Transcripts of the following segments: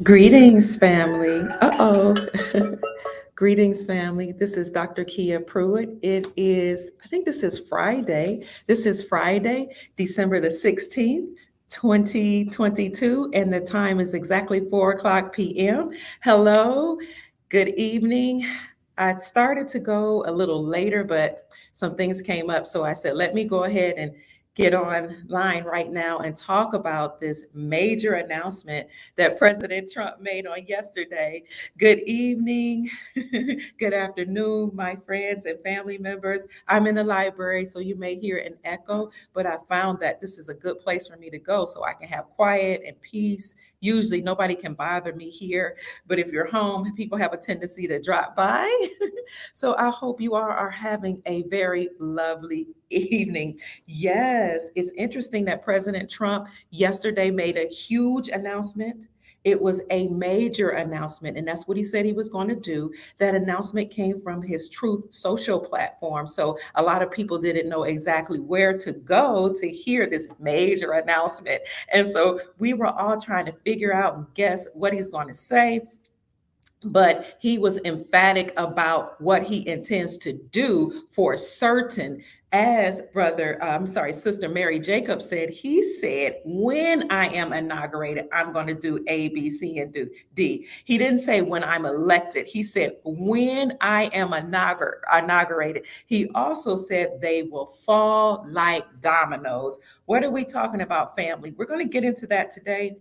Greetings, family. Greetings, family. This is Dr. Kia Pruitt. I think this is Friday. This is Friday, December the 16th, 2022, and the time is exactly 4 o'clock p.m. Hello, good evening. I started to go a little later, but some things came up. So I said, let me go ahead and get online right now and talk about this major announcement that President Trump made on yesterday. Good evening, good afternoon, my friends and family members. I'm in the library, so you may hear an echo, but I found that this is a good place for me to go so I can have quiet and peace. Usually nobody can bother me here, but if you're home, people have a tendency to drop by. So I hope you all are having a very lovely evening. Yes, it's interesting that President Trump yesterday made a huge announcement. It was a major announcement, and that's what he said he was going to do. That announcement came from his Truth Social platform. So a lot of people didn't know exactly where to go to hear this major announcement. And so we were all trying to figure out and guess what he's going to say, but he was emphatic about what he intends to do for certain. As Sister Mary Jacob said, he said, when I am inaugurated, I'm going to do A, B, C, and do D. He didn't say when I'm elected. He said, when I am inaugurated. He also said they will fall like dominoes. What are we talking about, family? We're going to get into that today.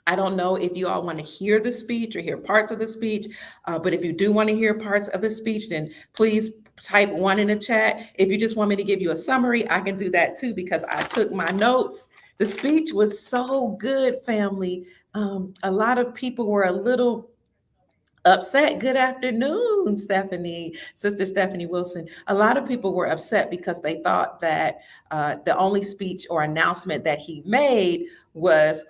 I don't know if you all want to hear the speech or hear parts of the speech, but if you do want to hear parts of the speech, then please type one in the chat. If you just want me to give you a summary, I can do that too because I took my notes. The speech was so good, family. A lot of people were a little upset. Good afternoon, Sister Stephanie Wilson. A lot of people were upset because they thought that the only speech or announcement that he made was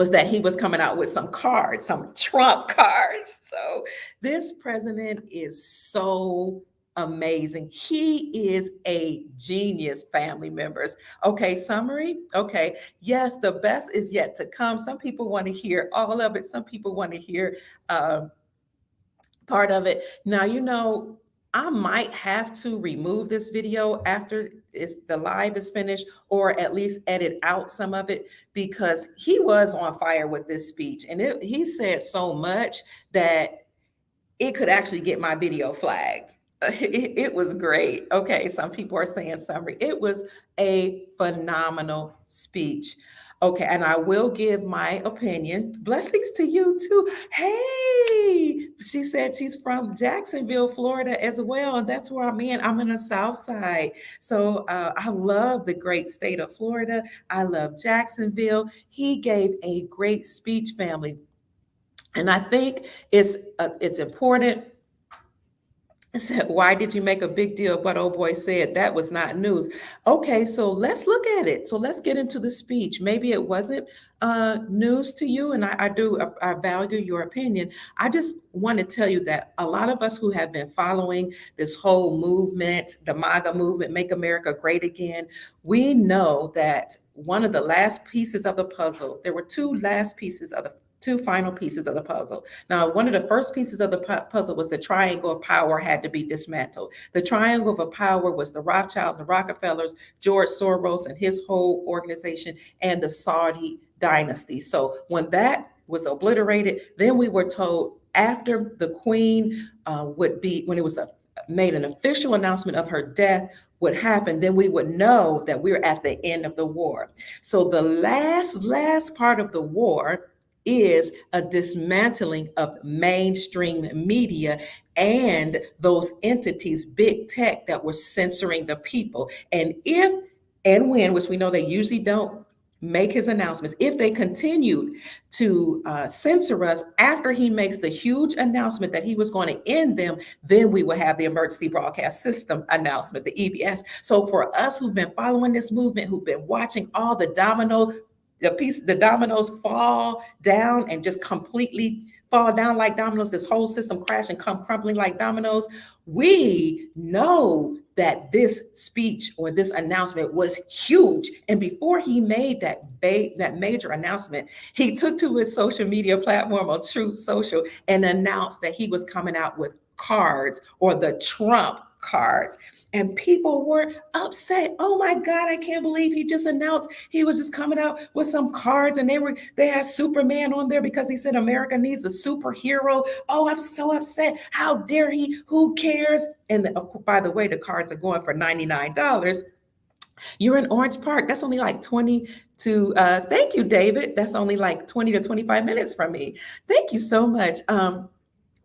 that he was coming out with some cards, some Trump cards. So this president is so amazing. He is a genius, family members. Okay, summary. Okay, yes, the best is yet to come. Some people want to hear all of it. Some people want to hear part of it. Now, I might have to remove this video after the live is finished, or at least edit out some of it, because he was on fire with this speech. And he said so much that it could actually get my video flagged. It was great. Okay, some people are saying summary. It was a phenomenal speech. Okay, and I will give my opinion. Blessings to you too. Hey, she said she's from Jacksonville, Florida as well, and that's where I'm in. I'm in the South Side. So I love the great state of Florida. I love Jacksonville. He gave a great speech, family. And I think it's important. I said, why did you make a big deal of what old boy said? That was not news. Okay, so let's look at it. So let's get into the speech. Maybe it wasn't news to you, and I value your opinion. I just want to tell you that a lot of us who have been following this whole movement, the MAGA movement, Make America Great Again, we know that one of the last pieces of the puzzle, there were two final pieces of the puzzle. Now, one of the first pieces of the puzzle was the triangle of power had to be dismantled. The triangle of power was the Rothschilds and Rockefellers, George Soros and his whole organization, and the Saudi dynasty. So when that was obliterated, then we were told after the Queen when it was made an official announcement of her death would happen, then we would know that we're at the end of the war. So the last part of the war is a dismantling of mainstream media and those entities, big tech, that were censoring the people. And if and when, which we know they usually don't make his announcements, if they continue to censor us after he makes the huge announcement that he was going to end them, then we will have the emergency broadcast system announcement, the EBS. So for us who've been following this movement, who've been watching all the dominoes fall down and just completely fall down like dominoes, this whole system crash and come crumbling like dominoes, we know that this speech or this announcement was huge. And before he made that major announcement, he took to his social media platform on Truth Social and announced that he was coming out with cards, or the Trump cards. And people were upset. Oh my God, I can't believe he just announced he was just coming out with some cards, and they had Superman on there because he said America needs a superhero. Oh, I'm so upset. How dare he? Who cares? And by the way, the cards are going for $99. You're in Orange Park. That's only like 20 to, thank you, David. That's only like 20 to 25 minutes from me. Thank you so much.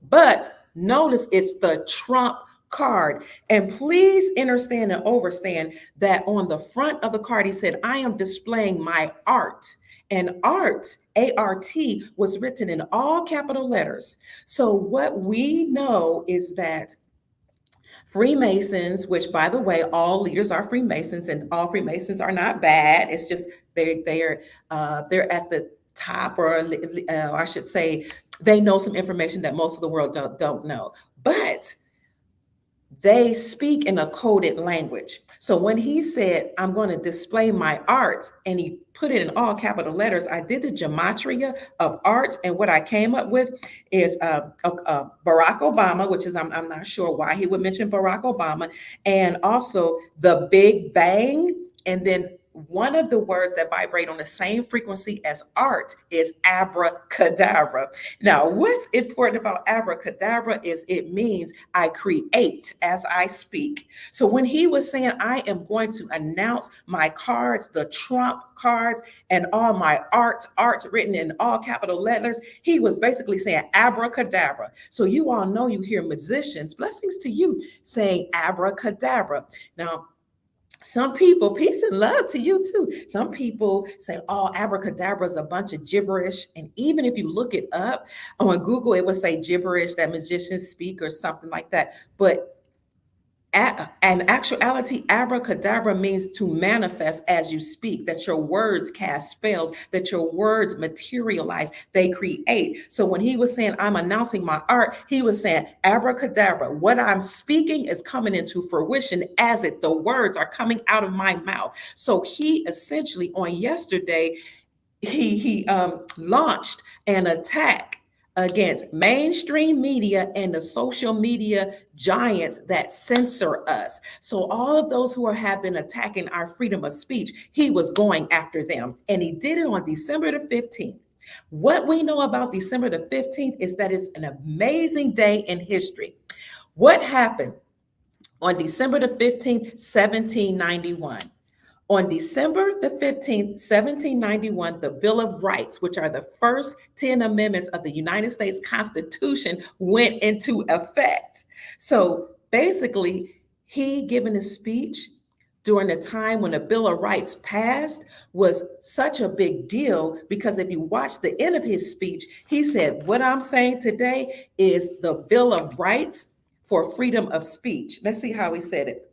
But notice it's the Trump card. And please understand and understand that on the front of the card, he said, I am displaying my art. And art, A-R-T, was written in all capital letters. So what we know is that Freemasons, which by the way, all leaders are Freemasons, and all Freemasons are not bad. It's just they're at the top, or I should say, they know some information that most of the world don't know. But they speak in a coded language. So when he said, I'm going to display my art, and he put it in all capital letters, I did the gematria of art, and what I came up with is Barack Obama, which is, I'm not sure why he would mention Barack Obama, and also the Big Bang, and then one of the words that vibrate on the same frequency as art is abracadabra. Now, what's important about abracadabra is it means I create as I speak. So when he was saying, I am going to announce my cards, the Trump cards, and all my art written in all capital letters, he was basically saying abracadabra. So you all know, you hear musicians, blessings to you, saying abracadabra. Now, some people, peace and love to you too. Some people say, oh, abracadabra is a bunch of gibberish. And even if you look it up on Google, it would say gibberish that magicians speak or something like that. But in actuality, abracadabra means to manifest as you speak, that your words cast spells, that your words materialize, they create. So when he was saying, I'm announcing my art, he was saying, abracadabra, what I'm speaking is coming into fruition as the words are coming out of my mouth. So he essentially on yesterday, he launched an attack against mainstream media and the social media giants that censor us. So all of those who have been attacking our freedom of speech, he was going after them. And he did it on December the 15th. What we know about December the 15th is that it's an amazing day in history. What happened on December the 15th, 1791? On December the 15th, 1791, the Bill of Rights, which are the first 10 amendments of the United States Constitution, went into effect. So basically, he given a speech during the time when the Bill of Rights passed was such a big deal, because if you watch the end of his speech, he said, what I'm saying today is the Bill of Rights for freedom of speech. Let's see how he said it.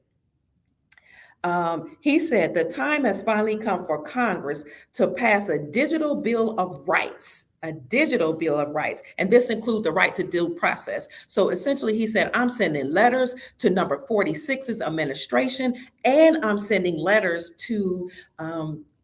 He said, the time has finally come for Congress to pass a digital Bill of Rights, a digital Bill of Rights. And this includes the right to due process. So essentially, he said, I'm sending letters to number 46's administration, and I'm sending letters to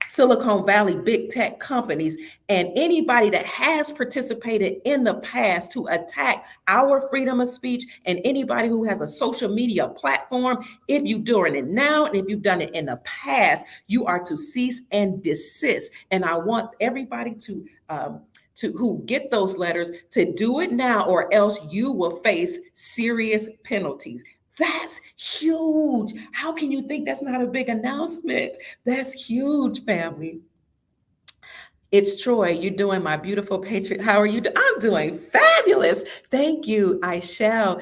Silicon Valley big tech companies and anybody that has participated in the past to attack our freedom of speech, and anybody who has a social media platform. If you're doing it now, and if you've done it in the past, you are to cease and desist. And I want everybody to who get those letters to do it now, or else you will face serious penalties. That's huge. How can you think that's not a big announcement? That's huge, family. It's Troy. You're doing my beautiful patriot. How are you? I'm doing fabulous. Thank you. I shall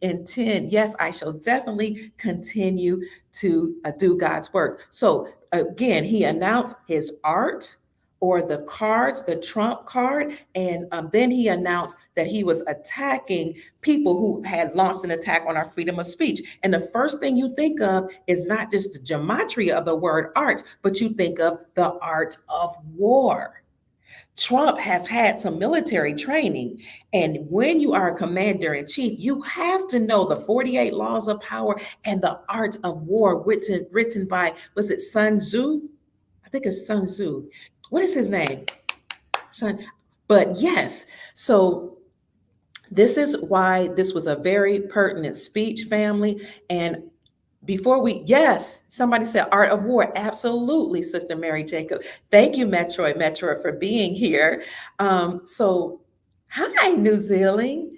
intend. Yes, I shall definitely continue to do God's work. So again, he announced his art, or the cards, the Trump card. And then he announced that he was attacking people who had launched an attack on our freedom of speech. And the first thing you think of is not just the gematria of the word art, but you think of the art of war. Trump has had some military training. And when you are a commander in chief, you have to know the 48 laws of power and the art of war, written by, was it Sun Tzu? I think it's Sun Tzu. What is his name? Sun. But yes, so this is why this was a very pertinent speech, family. And before we, yes, somebody said art of war. Absolutely, Sister Mary Jacob. Thank you, Metroid, for being here. So, hi, New Zealand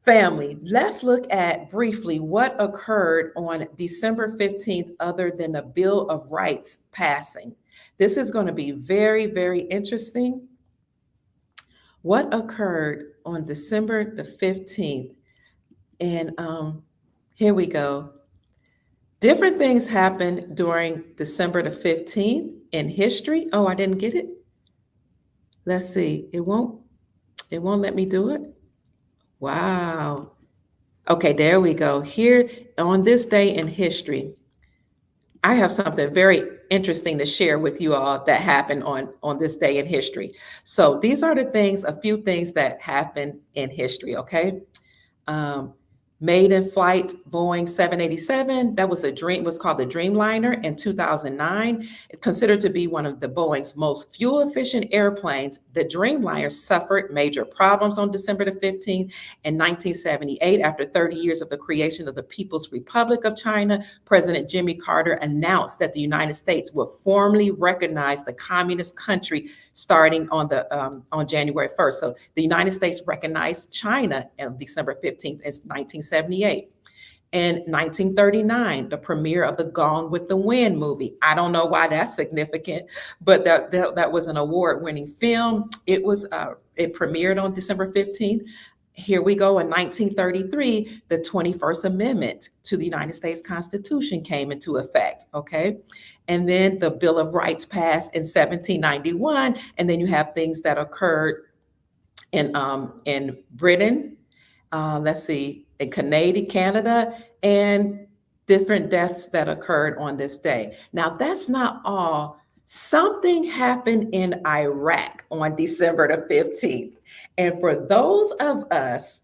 family. Let's look at briefly what occurred on December 15th, other than the Bill of Rights passing. This is going to be very, very interesting. What occurred on December the 15th? And here we go. Different things happened during December the 15th in history. Oh, I didn't get it. Let's see. It won't let me do it. Wow. Okay, there we go. Here on this day in history, I have something very interesting to share with you all that happened on this day in history. So these are the things, a few things that happened in history, okay? Um, Maiden flight Boeing 787, that was called the Dreamliner in 2009. Considered to be one of the Boeing's most fuel efficient airplanes, the Dreamliner suffered major problems on December the 15th in 1978. After 30 years of the creation of the People's Republic of China, President Jimmy Carter announced that the United States would formally recognize the communist country starting on January 1st. So the United States recognized China on December 15th in 1978. In 1939, the premiere of the Gone with the Wind movie. I don't know why that's significant, but that was an award-winning film. It premiered on December 15th. Here we go. In 1933, the 21st Amendment to the United States Constitution came into effect. Okay. And then the Bill of Rights passed in 1791. And then you have things that occurred in Britain, let's see, in Canada, and different deaths that occurred on this day. Now, that's not all. Something happened in Iraq on December the 15th. And for those of us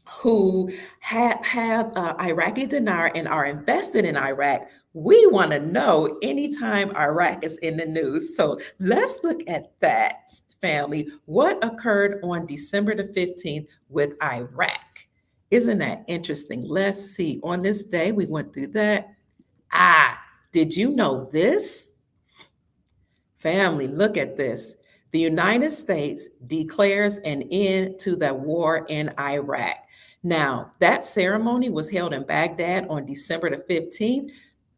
who have Iraqi dinar and are invested in Iraq, we want to know anytime Iraq is in the news. So let's look at that, family. What occurred on December the 15th with Iraq? Isn't that interesting? Let's see. On this day, we went through that. Did you know this? Family, look at this. The United States declares an end to the war in Iraq. Now, that ceremony was held in Baghdad on December the 15th,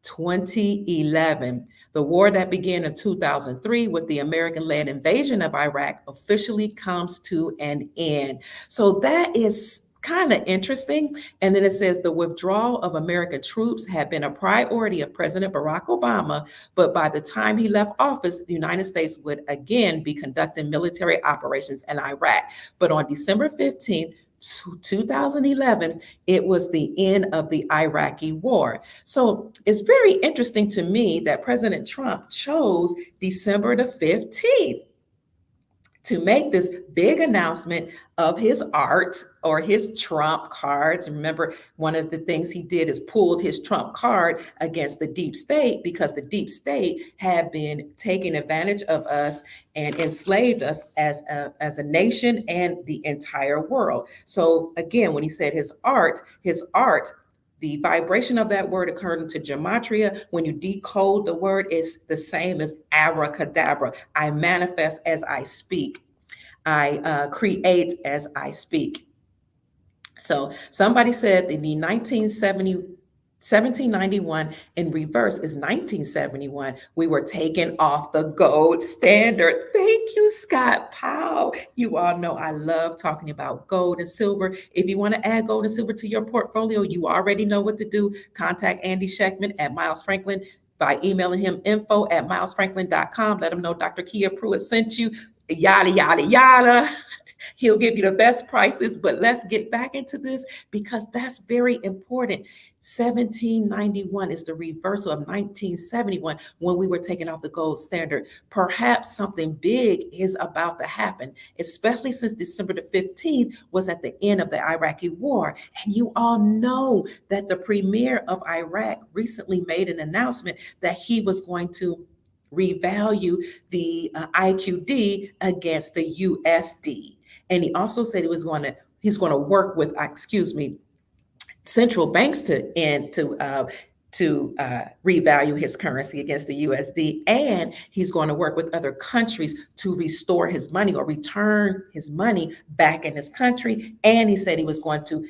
2011. The war that began in 2003 with the American-led invasion of Iraq officially comes to an end. So that is kind of interesting. And then it says the withdrawal of American troops had been a priority of President Barack Obama, but by the time he left office, the United States would again be conducting military operations in Iraq. But on December 15th, 2011, it was the end of the Iraqi war. So it's very interesting to me that President Trump chose December the 15th to make this big announcement of his art or his Trump cards. Remember, one of the things he did is pulled his Trump card against the deep state, because the deep state had been taking advantage of us and enslaved us as a nation and the entire world. So again, when he said his art, the vibration of that word, according to gematria, when you decode the word, is the same as abracadabra. I manifest as I speak. I create as I speak. So somebody said in the 1791 in reverse is 1971. We were taken off the gold standard. Thank you, Scott Powell. You all know I love talking about gold and silver. If you want to add gold and silver to your portfolio, you already know what to do. Contact Andy Scheckman at Miles Franklin by emailing him info@milesfranklin.com. Let him know Dr. Kia Pruitt sent you, yada, yada, yada. He'll give you the best prices, but let's get back into this because that's very important. 1791 is the reversal of 1971 when we were taking off the gold standard. Perhaps something big is about to happen, especially since December the 15th was at the end of the Iraqi war. And you all know that the premier of Iraq recently made an announcement that he was going to revalue the IQD against the USD. And he also said he's going to work with, central banks to revalue his currency against the USD, and he's going to work with other countries to restore his money or return his money back in his country. And he said he was going to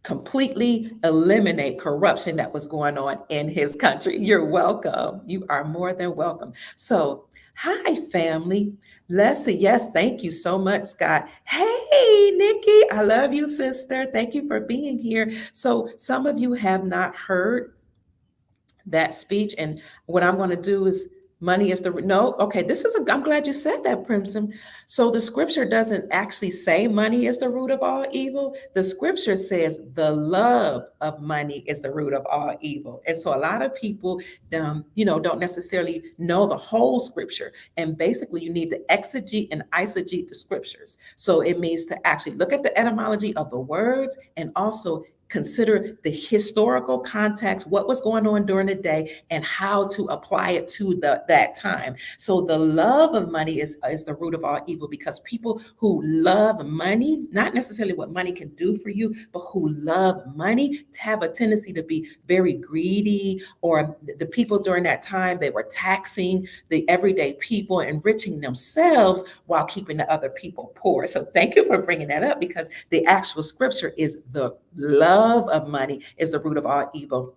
completely eliminate corruption that was going on in his country. You're welcome. You are more than welcome. So, hi, family. Let's see. Yes, thank you so much, Scott. Hey, Nikki, I love you, sister. Thank you for being here. So, some of you have not heard that speech, and what I'm going to do is money is the no. Okay, I'm glad you said that, Primson. So the scripture doesn't actually say money is the root of all evil. The scripture says the love of money is the root of all evil. And so a lot of people, don't necessarily know the whole scripture. And basically, you need to exegete and eisegete the scriptures. So it means to actually look at the etymology of the words and also consider the historical context, what was going on during the day, and how to apply it to that time. So the love of money is the root of all evil, because people who love money, not necessarily what money can do for you, but who love money, have a tendency to be very greedy, or the people during that time, they were taxing the everyday people, enriching themselves while keeping the other people poor. So thank you for bringing that up, because the actual scripture is the love of money is the root of all evil.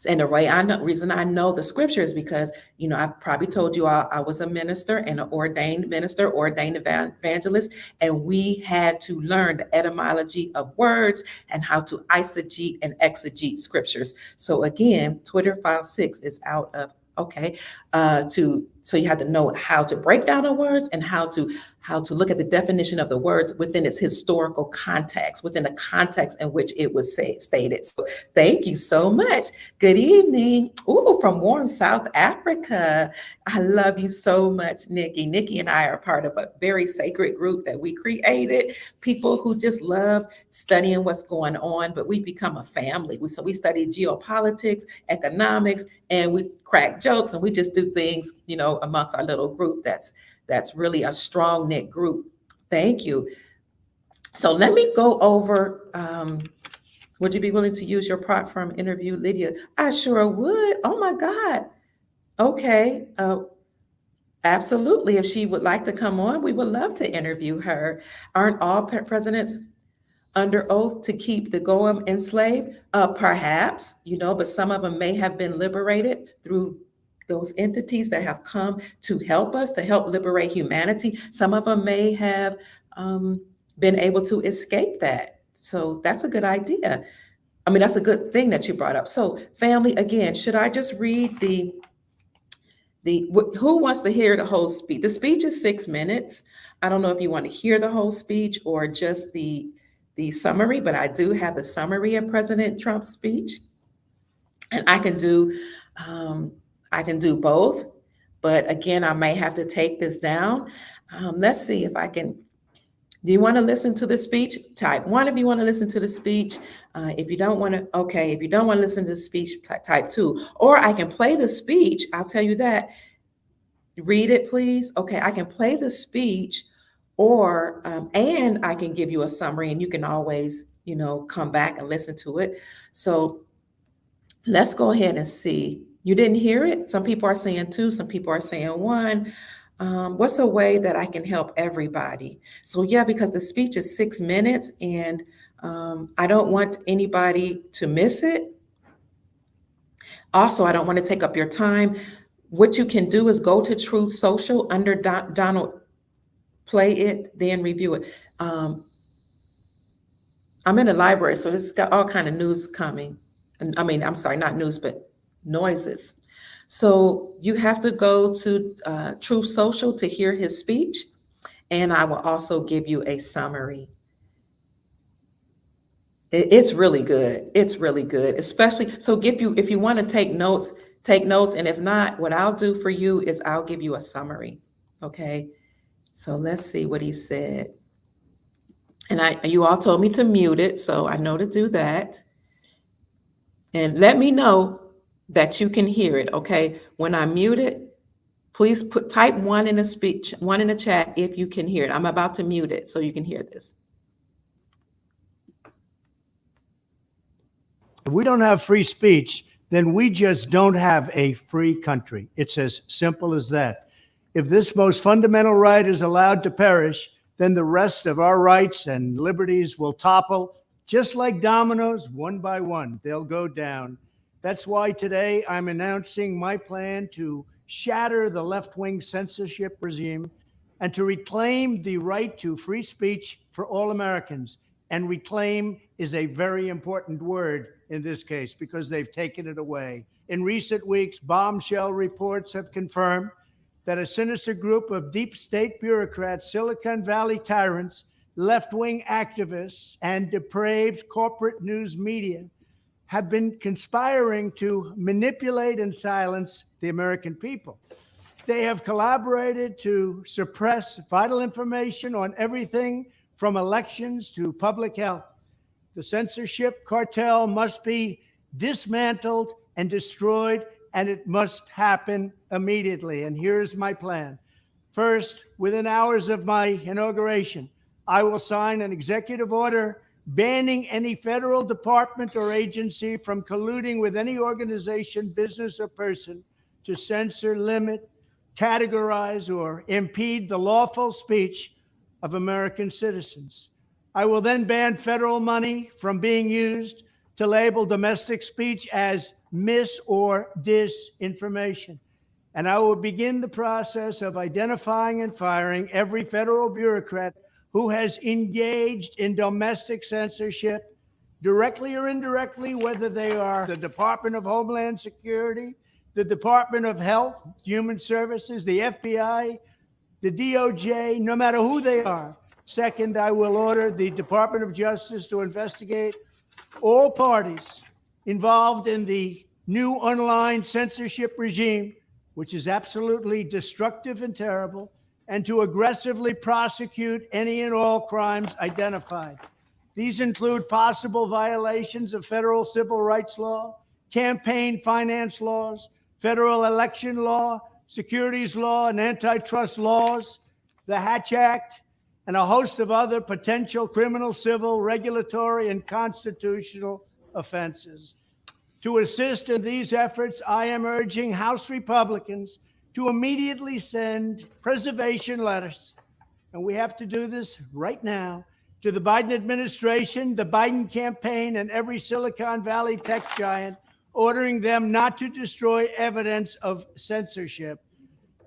And the reason I know the scripture is because, I've probably told you I was a minister and an ordained minister, ordained evangelist, and we had to learn the etymology of words and how to eisegete and exegete scriptures. So again, Twitter file 6 is out of, so you have to know how to break down the words and how to look at the definition of the words within its historical context, within the context in which it was stated. So thank you so much. Good evening. Ooh, from warm South Africa. I love you so much, Nikki. Nikki and I are part of a very sacred group that we created. People who just love studying what's going on, but we've become a family. So we study geopolitics, economics, and we crack jokes, and we just do things, amongst our little group that's really a strong knit group. Thank you. So let me go over, would you be willing to use your platform interview, Lydia? I sure would. Oh my God. Okay. Absolutely. If she would like to come on, we would love to interview her. Aren't all presidents under oath to keep the Goem enslaved? Perhaps, but some of them may have been liberated through those entities that have come to help us, to help liberate humanity. Some of them may have been able to escape that. So that's a good idea. That's a good thing that you brought up. So family, again, should I just read who wants to hear the whole speech? The speech is 6 minutes. I don't know if you want to hear the whole speech or just the summary, but I do have the summary of President Trump's speech, and I can do both. But again, I may have to take this down. Let's see if I can. Do you want to listen to the speech? Type 1 if you want to listen to the speech. If you don't want to, okay. If you don't want to listen to the speech, type 2. Or I can play the speech. I'll tell you that. Read it, please. Okay, I can play the speech, or and I can give you a summary, and you can always, come back and listen to it. So let's go ahead and see. You didn't hear it? Some people are saying 2, some people are saying 1. What's a way that I can help everybody? So yeah, because the speech is 6 minutes, and I don't want anybody to miss it. Also, I don't want to take up your time. What you can do is go to Truth Social under Donald, play it, then review it. I'm in the library, so it's got all kind of news coming. I'm sorry, not news, but noises. So you have to go to Truth Social to hear his speech. and I will also give you a summary. It's really good. It's really good, especially so if you want to take notes, take notes. And if not, what I'll do for you is I'll give you a summary. Okay. So let's see what he said. And you all told me to mute it, so I know to do that. And let me know that you can hear it. Okay. When I mute it, please type one in the chat if you can hear it. I'm about to mute it so you can hear this. If we don't have free speech, then we just don't have a free country. It's as simple as that. If this most fundamental right is allowed to perish, then the rest of our rights and liberties will topple just like dominoes, one by one. They'll go down. That's why today I'm announcing my plan to shatter the left-wing censorship regime and to reclaim the right to free speech for all Americans. And reclaim is a very important word in this case because they've taken it away. In recent weeks, bombshell reports have confirmed that a sinister group of deep state bureaucrats, Silicon Valley tyrants, left-wing activists, and depraved corporate news media have been conspiring to manipulate and silence the American people. They have collaborated to suppress vital information on everything from elections to public health. The censorship cartel must be dismantled and destroyed, and it must happen immediately. And here's my plan. First, within hours of my inauguration, I will sign an executive order banning any federal department or agency from colluding with any organization, business, or person to censor, limit, categorize, or impede the lawful speech of American citizens. I will then ban federal money from being used to label domestic speech as mis or disinformation. And I will begin the process of identifying and firing every federal bureaucrat who has engaged in domestic censorship, directly or indirectly, whether they are the Department of Homeland Security, the Department of Health, Human Services, the FBI, the DOJ, no matter who they are. Second, I will order the Department of Justice to investigate all parties involved in the new online censorship regime, which is absolutely destructive and terrible, and to aggressively prosecute any and all crimes identified. These include possible violations of federal civil rights law, campaign finance laws, federal election law, securities law, and antitrust laws, the Hatch Act, and a host of other potential criminal, civil, regulatory, and constitutional offenses. To assist in these efforts, I am urging House Republicans to immediately send preservation letters, and we have to do this right now, to the Biden administration, the Biden campaign, and every Silicon Valley tech giant, ordering them not to destroy evidence of censorship.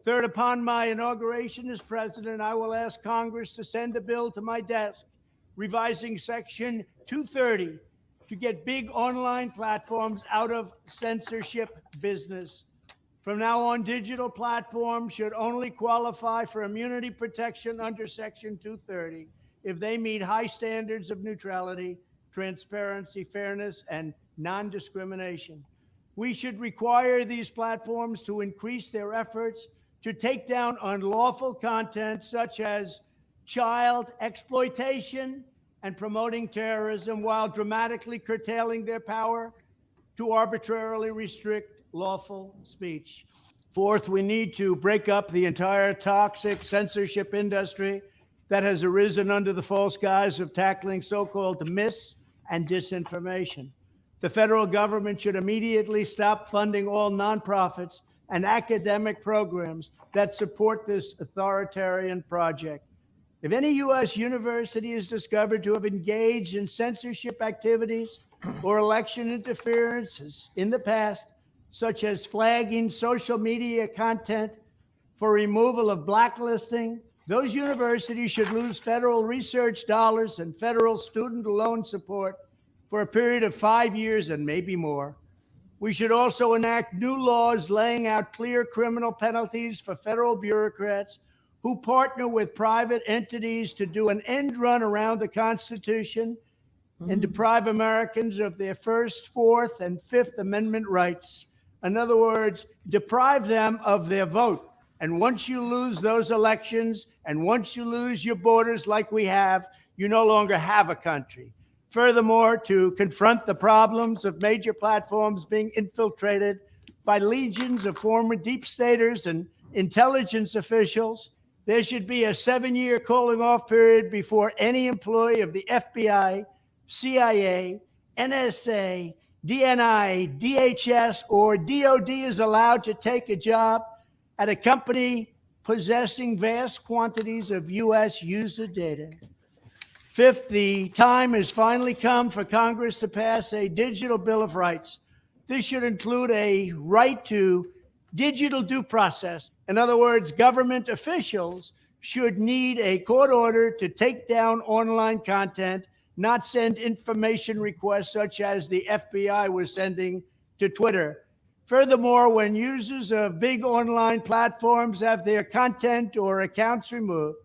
Third, upon my inauguration as president, I will ask Congress to send a bill to my desk revising Section 230 to get big online platforms out of censorship business. From now on, digital platforms should only qualify for immunity protection under Section 230 if they meet high standards of neutrality, transparency, fairness, and non-discrimination. We should require these platforms to increase their efforts to take down unlawful content such as child exploitation and promoting terrorism, while dramatically curtailing their power to arbitrarily restrict lawful speech. Fourth, we need to break up the entire toxic censorship industry that has arisen under the false guise of tackling so-called mis- and disinformation. The federal government should immediately stop funding all nonprofits and academic programs that support this authoritarian project. If any U.S. university is discovered to have engaged in censorship activities or election interferences in the past, such as flagging social media content for removal of blacklisting, those universities should lose federal research dollars and federal student loan support for a period of 5 years and maybe more. We should also enact new laws laying out clear criminal penalties for federal bureaucrats who partner with private entities to do an end run around the Constitution and deprive Americans of their First, Fourth, and Fifth Amendment rights. In other words, deprive them of their vote. And once you lose those elections, and once you lose your borders like we have, you no longer have a country. Furthermore, to confront the problems of major platforms being infiltrated by legions of former deep staters and intelligence officials, there should be a 7-year calling off period before any employee of the FBI, CIA, NSA, DNI, DHS, or DOD is allowed to take a job at a company possessing vast quantities of U.S. user data. Fifth, the time has finally come for Congress to pass a digital Bill of Rights. This should include a right to digital due process. In other words, government officials should need a court order to take down online content, not send information requests such as the FBI was sending to Twitter. Furthermore, when users of big online platforms have their content or accounts removed,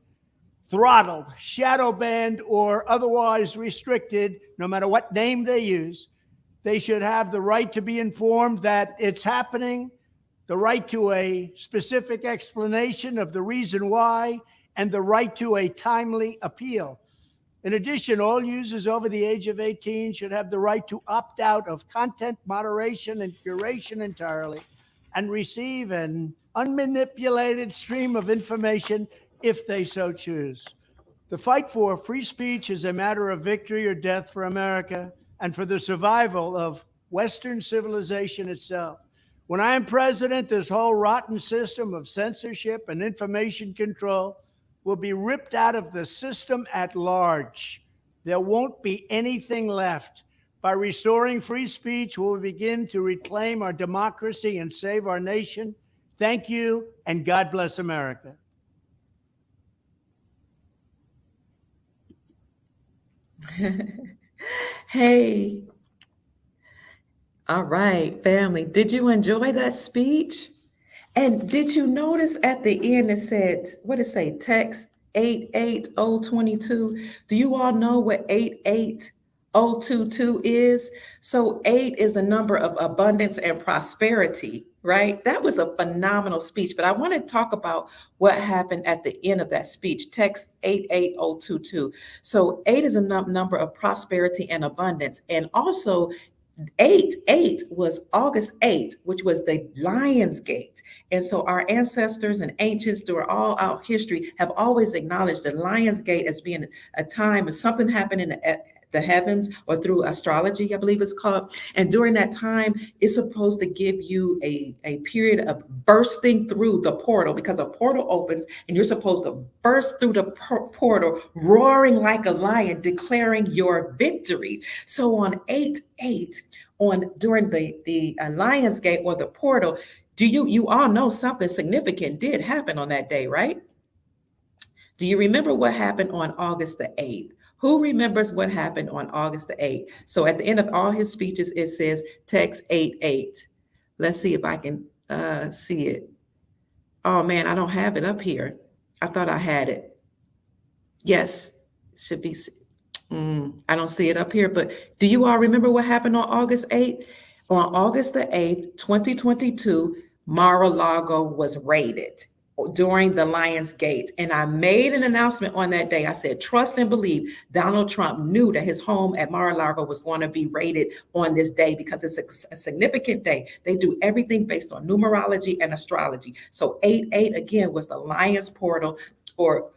throttled, shadow banned, or otherwise restricted, no matter what name they use, they should have the right to be informed that it's happening, the right to a specific explanation of the reason why, and the right to a timely appeal. In addition, all users over the age of 18 should have the right to opt out of content moderation and curation entirely and receive an unmanipulated stream of information if they so choose. The fight for free speech is a matter of victory or death for America and for the survival of Western civilization itself. When I am president, this whole rotten system of censorship and information control will be ripped out of the system at large. There won't be anything left. By restoring free speech, we'll begin to reclaim our democracy and save our nation. Thank you, and God bless America. Hey, all right, family. Did you enjoy that speech? And did you notice at the end it said, what did it say? Text 88022. Do you all know what 88022 is? So 8 is the number of abundance and prosperity, right? That was a phenomenal speech, but I want to talk about what happened at the end of that speech. Text 88022. So 8 is a number of prosperity and abundance. And also 8 was August 8th, which was the Lion's Gate. And so our ancestors and ancients through all our history have always acknowledged the Lion's Gate as being a time of something happened in the heavens, or through astrology, I believe it's called. And during that time, it's supposed to give you a period of bursting through the portal, because a portal opens and you're supposed to burst through the portal, roaring like a lion, declaring your victory. So on 8/8, during the Lion's Gate or the portal, you all know something significant did happen on that day, right? Do you remember what happened on August the 8th? Who remembers what happened on August the 8th? So at the end of all his speeches, it says text 88. Let's see if I can see it. Oh man, I don't have it up here. I thought I had it. Yes, it should be. I don't see it up here, but do you all remember what happened on August 8th? On August the 8th, 2022, Mar-a-Lago was raided during the Lion's Gate. And I made an announcement on that day. I said, trust and believe Donald Trump knew that his home at Mar-a-Lago was going to be raided on this day because it's a significant day. They do everything based on numerology and astrology. So 8/8 again was the Lion's Portal, or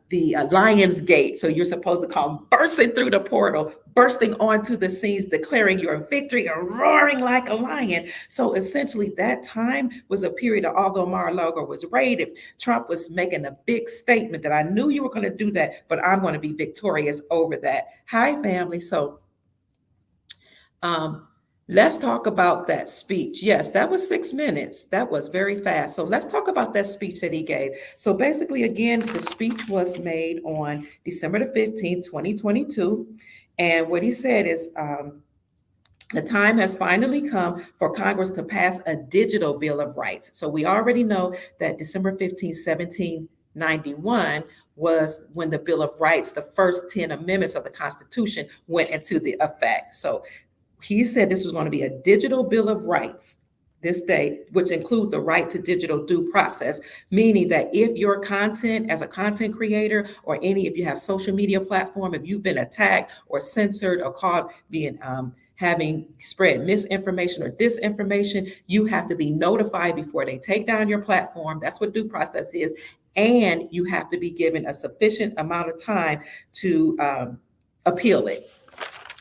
the Lion's Gate. So you're supposed to come bursting through the portal, bursting onto the scenes, declaring your victory and roaring like a lion. So essentially that time was a period of, although Mar-a-Lago was raided, Trump was making a big statement that I knew you were going to do that, but I'm going to be victorious over that. Hi, family. So let's talk about that speech. Yes, that was 6 minutes. That was very fast. So let's talk about that speech that he gave. So basically, again, the speech was made on December the 15th, 2022. And what he said is, the time has finally come for Congress to pass a digital Bill of Rights. So we already know that December 15th, 1891 was when the Bill of Rights, the first 10 amendments of the Constitution, went into the effect. So he said this was going to be a digital Bill of Rights this day, which include the right to digital due process, meaning that if your content as a content creator or if you have social media platform, if you've been attacked or censored or caught being having spread misinformation or disinformation, you have to be notified before they take down your platform. That's what due process is. And you have to be given a sufficient amount of time to appeal it.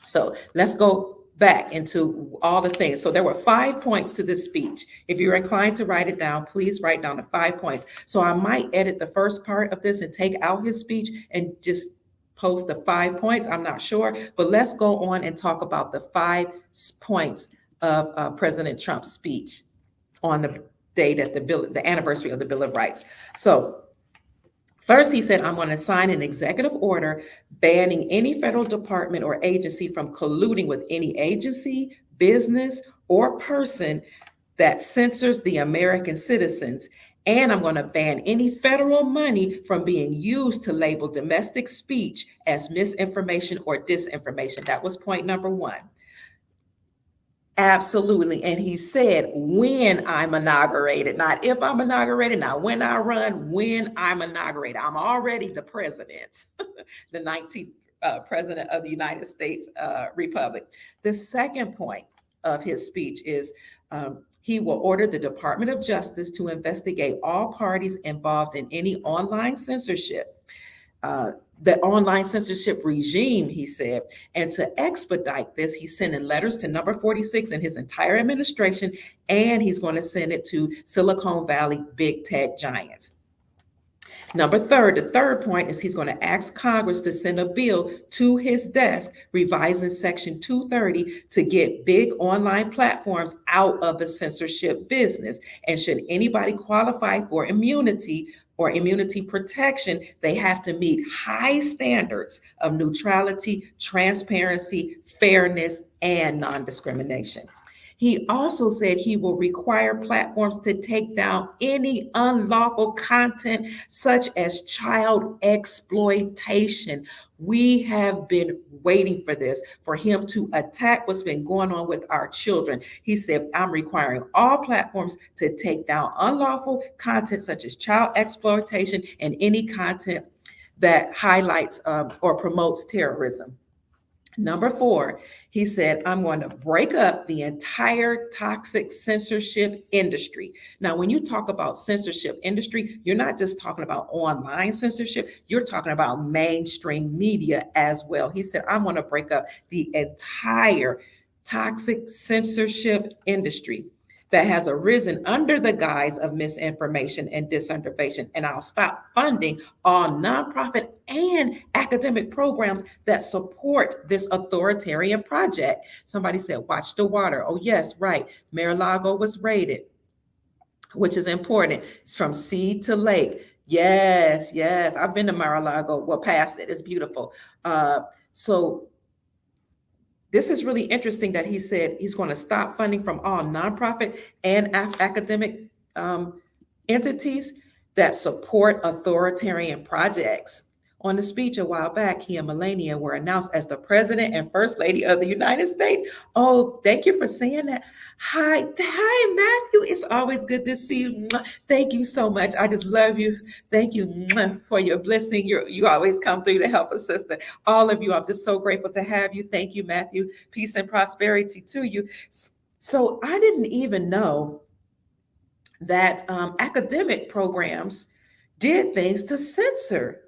So let's go back into all the things. So there were 5 points to this speech. If you're inclined to write it down, please write down the 5 points. So I might edit the first part of this and take out his speech and just post the 5 points. I'm not sure, but let's go on and talk about the 5 points of President Trump's speech on the day that the anniversary of the Bill of Rights. So first, he said, I'm going to sign an executive order banning any federal department or agency from colluding with any agency, business, or person that censors the American citizens. And I'm going to ban any federal money from being used to label domestic speech as misinformation or disinformation. That was point number 1. Absolutely. And he said, when I'm inaugurated, not if I'm inaugurated, not when I run, when I'm inaugurated. I'm already the president, the 19th president of the United States Republic. The second point of his speech is he will order the Department of Justice to investigate all parties involved in any online censorship. The online censorship regime, he said, and to expedite this, he's sending letters to number 46 and his entire administration, and he's going to send it to Silicon Valley big tech giants. The third point is he's going to ask Congress to send a bill to his desk revising Section 230 to get big online platforms out of the censorship business. And should anybody qualify for immunity or immunity protection, they have to meet high standards of neutrality, transparency, fairness, and non-discrimination. He also said he will require platforms to take down any unlawful content such as child exploitation. We have been waiting for this, for him to attack what's been going on with our children. He said, I'm requiring all platforms to take down unlawful content such as child exploitation and any content that highlights or promotes terrorism. Number 4, he said, I'm going to break up the entire toxic censorship industry. Now, when you talk about censorship industry, you're not just talking about online censorship, you're talking about mainstream media as well. He said, I'm going to break up the entire toxic censorship industry that has arisen under the guise of misinformation and disinformation. And I'll stop funding all nonprofit and academic programs that support this authoritarian project. Somebody said, watch the water. Oh, yes, right. Mar-a-Lago was raided, which is important. It's from sea to lake. Yes. I've been to Mar-a-Lago, well, past it. It's beautiful. So this is really interesting that he said he's going to stop funding from all nonprofit and academic entities that support authoritarian projects. On the speech a while back, he and Melania were announced as the president and first lady of the United States. Oh, thank you for saying that. Hi, Matthew. It's always good to see you. Thank you so much. I just love you. Thank you for your blessing. You always come through to help us, sister. All of you, I'm just so grateful to have you. Thank you, Matthew. Peace and prosperity to you. So I didn't even know that academic programs did things to censor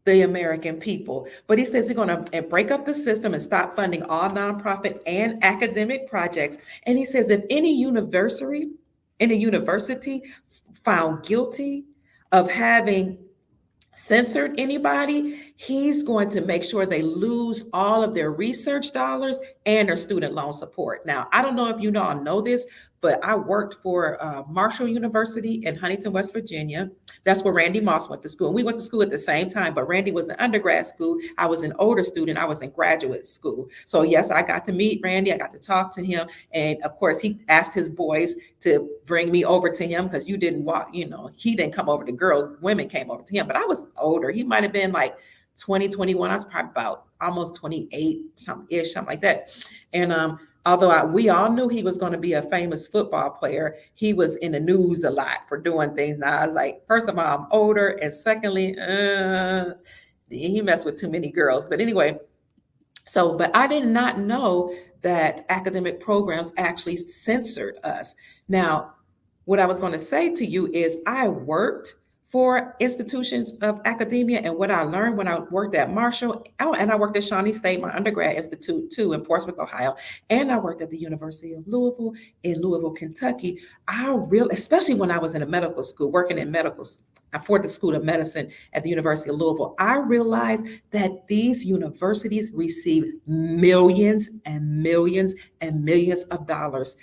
the American people. But he says he's going to break up the system and stop funding all nonprofit and academic projects. And he says if any university found guilty of having censored anybody, he's going to make sure they lose all of their research dollars and their student loan support. Now, I don't know if you all know this, but I worked for Marshall University in Huntington, West Virginia. That's where Randy Moss went to school. And we went to school at the same time, but Randy was in undergrad school. I was an older student. I was in graduate school. So yes, I got to meet Randy. I got to talk to him. And of course, he asked his boys to bring me over to him because you didn't walk, he didn't come over to girls. Women came over to him, but I was older. He might have been like 20, 21. I was probably about almost 28, something like that. And although we all knew he was going to be a famous football player, he was in the news a lot for doing things. Now, I was like, first of all, I'm older, and secondly, he messed with too many girls. But anyway, but I did not know that academic programs actually censored us. Now, what I was going to say to you is I worked for institutions of academia, and what I learned when I worked at Marshall, and I worked at Shawnee State, my undergrad institute too, in Portsmouth, Ohio, and I worked at the University of Louisville in Louisville, Kentucky. Especially when I was in a medical school, working in for the School of Medicine at the University of Louisville, I realized that these universities receive millions and millions and millions of dollars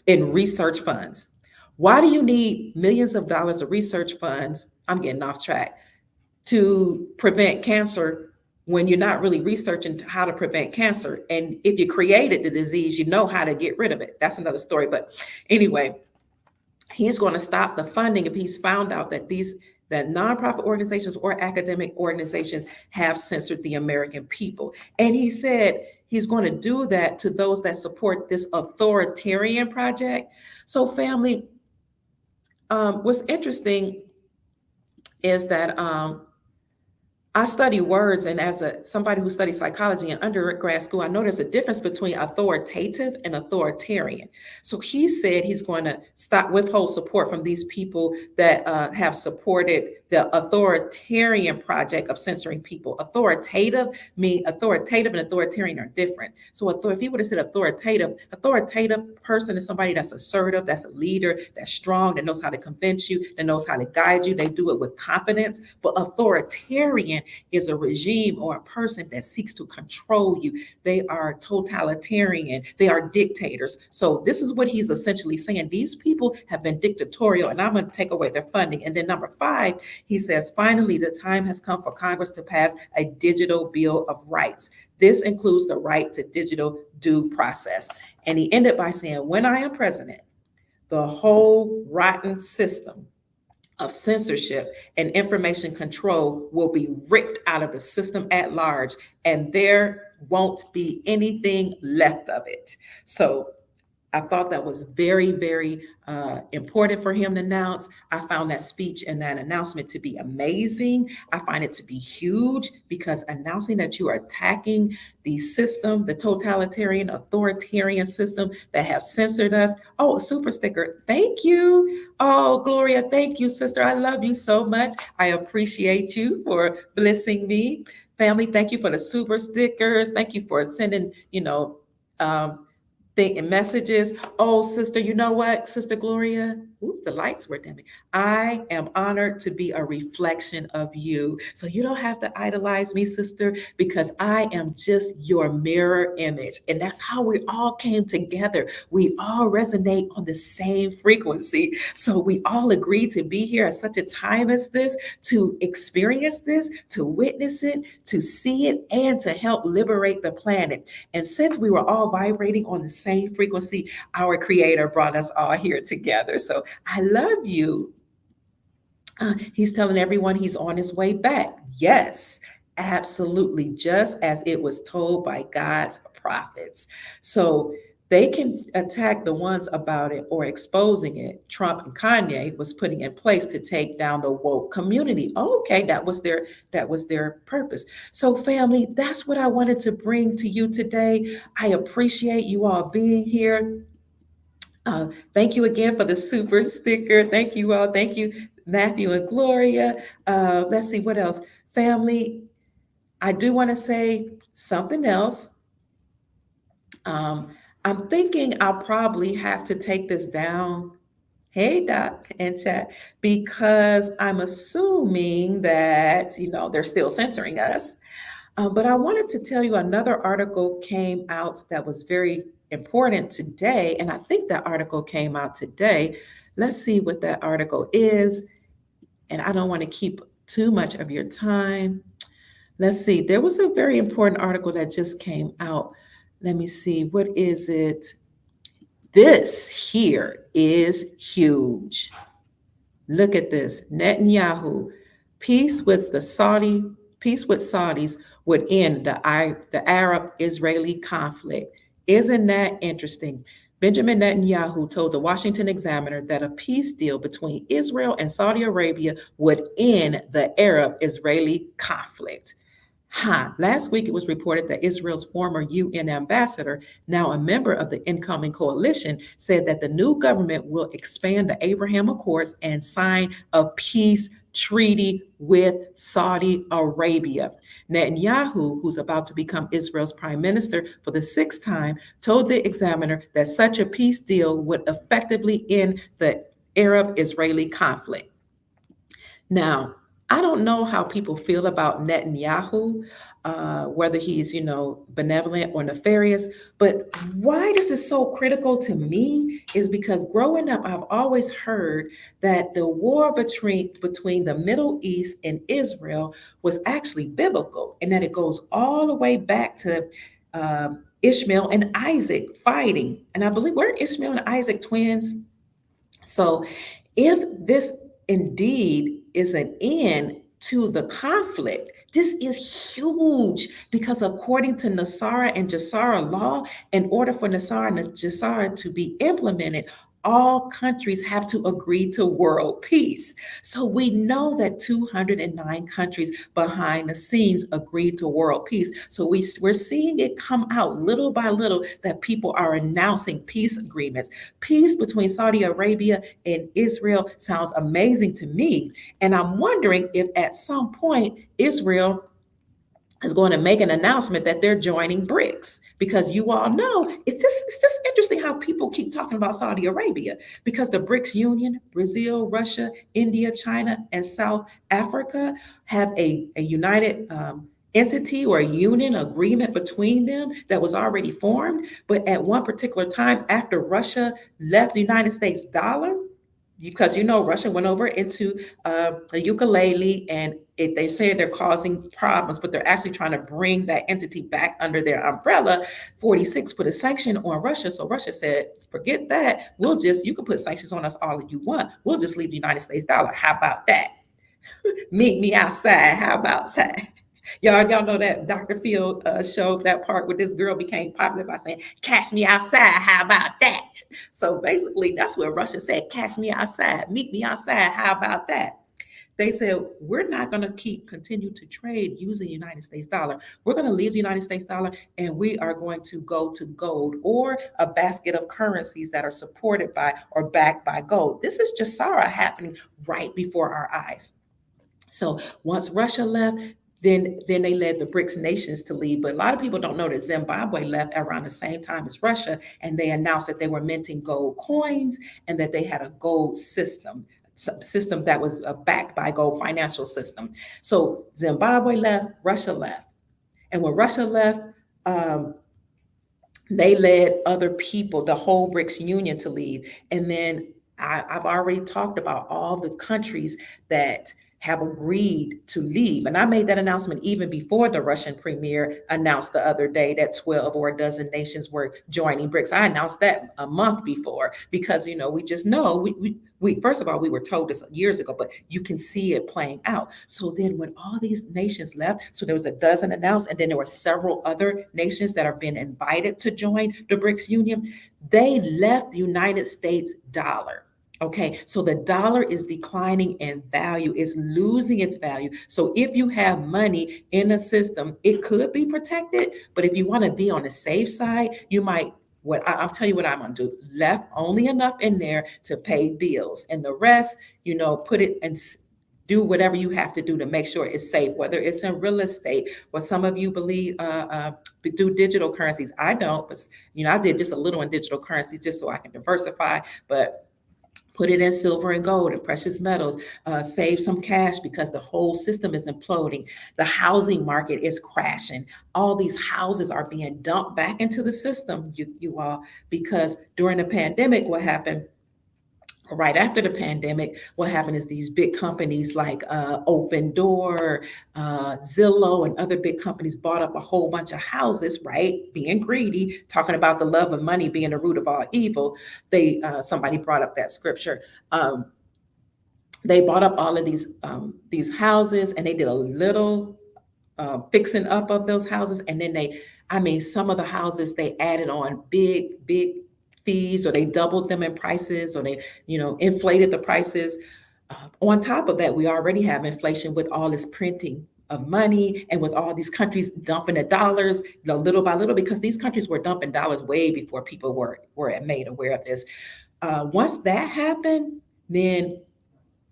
in research funds. Why do you need millions of dollars of research funds? I'm getting off track. To prevent cancer when you're not really researching how to prevent cancer. And if you created the disease, you know how to get rid of it. That's another story. But anyway, he's going to stop the funding if he's found out that that nonprofit organizations or academic organizations have censored the American people. And he said he's going to do that to those that support this authoritarian project. So family, what's interesting is that I study words, and as somebody who studied psychology in undergrad school, I know there's a difference between authoritative and authoritarian. So he said he's going to withhold support from these people that have supported the authoritarian project of censoring people. Authoritative and authoritarian are different. So if he would have said authoritative person is somebody that's assertive, that's a leader, that's strong, that knows how to convince you, that knows how to guide you. They do it with confidence. But authoritarian is a regime or a person that seeks to control you. They are totalitarian. They are dictators. So this is what he's essentially saying. These people have been dictatorial, and I'm going to take away their funding. And then number 5, he says, finally, the time has come for Congress to pass a digital Bill of Rights. This includes the right to digital due process. And he ended by saying, when I am president, the whole rotten system of censorship and information control will be ripped out of the system at large, and there won't be anything left of it. So I thought that was very, very important for him to announce. I found that speech and that announcement to be amazing. I find it to be huge because announcing that you are attacking the system, the totalitarian, authoritarian system that have censored us. Oh, a super sticker. Thank you. Oh, Gloria, thank you, sister. I love you so much. I appreciate you for blessing me. Family, thank you for the super stickers. Thank you for sending, and messages. Oh, sister, you know what, Sister Gloria? Oops, the lights were dimming. I am honored to be a reflection of you. So you don't have to idolize me, sister, because I am just your mirror image. And that's how we all came together. We all resonate on the same frequency. So we all agreed to be here at such a time as this, to experience this, to witness it, to see it, and to help liberate the planet. And since we were all vibrating on the same frequency, our Creator brought us all here together. So I love you. He's telling everyone he's on his way back. Yes, absolutely. Just as it was told by God's prophets. So they can attack the ones about it or exposing it. Trump and Kanye was putting in place to take down the woke community. Okay, that was their purpose. So family, that's what I wanted to bring to you today. I appreciate you all being here. Thank you again for the super sticker. Thank you all. Thank you, Matthew and Gloria. Let's see what else. Family, I do want to say something else. I'm thinking I'll probably have to take this down. Hey, Doc and chat, because I'm assuming that, they're still censoring us. But I wanted to tell you another article came out that was very important today, and I think that article came out today. Let's see what that article is, and I don't want to keep too much of your time. Let's see, there was a very important article that just came out. Let me see, what is it? This here is huge. Look at this. Netanyahu, peace with the Saudi, peace with Saudis would end the Arab-Israeli conflict. Isn't that interesting? Benjamin Netanyahu told the Washington Examiner that a peace deal between Israel and Saudi Arabia would end the Arab-Israeli conflict. Last week, it was reported that Israel's former UN ambassador, now a member of the incoming coalition, said that the new government will expand the Abraham Accords and sign a peace treaty with Saudi Arabia. Netanyahu, who's about to become Israel's prime minister for the sixth time, told the Examiner that such a peace deal would effectively end the Arab-Israeli conflict. Now, I don't know how people feel about Netanyahu, whether he's, benevolent or nefarious, but why this is so critical to me is because growing up, I've always heard that the war between the Middle East and Israel was actually biblical, and that it goes all the way back to Ishmael and Isaac fighting. And I believe weren't Ishmael and Isaac twins? So if this indeed is an end to the conflict, this is huge because according to Nasara and Jasara law, in order for Nasara and Jasara to be implemented, all countries have to agree to world peace. So we know that 209 countries behind the scenes agreed to world peace. So we're seeing it come out little by little that people are announcing peace agreements. Peace between Saudi Arabia and Israel sounds amazing to me. And I'm wondering if at some point Israel is going to make an announcement that they're joining BRICS, because you all know it's just interesting how people keep talking about Saudi Arabia, because the BRICS Union, Brazil, Russia, India, China, and South Africa have a united entity or a union agreement between them that was already formed. But at one particular time, after Russia left the United States dollar, because Russia went over into a ukulele, and they say they're causing problems, but they're actually trying to bring that entity back under their umbrella. 46 put a sanction on Russia. So Russia said, forget that. You can put sanctions on us all you want. We'll just leave the United States dollar. How about that? Meet me outside. How about that? Y'all know that Dr. Phil show, that part where this girl became popular by saying, catch me outside. How about that? So basically, that's what Russia said, catch me outside, meet me outside. How about that? They said, we're not going to continue to trade using the United States dollar. We're going to leave the United States dollar, and we are going to go to gold or a basket of currencies that are supported by or backed by gold. This is Jasara happening right before our eyes. So once Russia left, then they led the BRICS nations to leave. But a lot of people don't know that Zimbabwe left around the same time as Russia, and they announced that they were minting gold coins and that they had a gold system that was backed by gold financial system. So Zimbabwe left, Russia left. And when Russia left, they led other people, the whole BRICS Union, to leave. And then I've already talked about all the countries that have agreed to leave. And I made that announcement even before the Russian premier announced the other day that 12 or a dozen nations were joining BRICS. I announced that a month before because, we just know, we first of all, we were told this years ago, but you can see it playing out. So then when all these nations left, so there was a dozen announced, and then there were several other nations that are being invited to join the BRICS Union. They left the United States dollar. Okay, so the dollar is declining in value, it's losing its value. So if you have money in a system, it could be protected, but if you want to be on the safe side, you might, I'll tell you what I'm going to do. Left only enough in there to pay bills, and the rest, put it and do whatever you have to do to make sure it's safe, whether it's in real estate, or some of you believe do digital currencies. I don't, but I did just a little in digital currencies just so I can diversify, but put it in silver and gold and precious metals, save some cash because the whole system is imploding. The housing market is crashing. All these houses are being dumped back into the system, you all, because during the pandemic, what happened? Right after the pandemic, what happened is these big companies like Open Door, Zillow, and other big companies bought up a whole bunch of houses, right? Being greedy, talking about the love of money being the root of all evil. They somebody brought up that scripture. They bought up all of these houses, and they did a little fixing up of those houses, and then some of the houses they added on big fees, or they doubled them in prices, or they inflated the prices. On top of that, we already have inflation with all this printing of money, and with all these countries dumping the dollars little by little, because these countries were dumping dollars way before people were made aware of this. Once that happened, then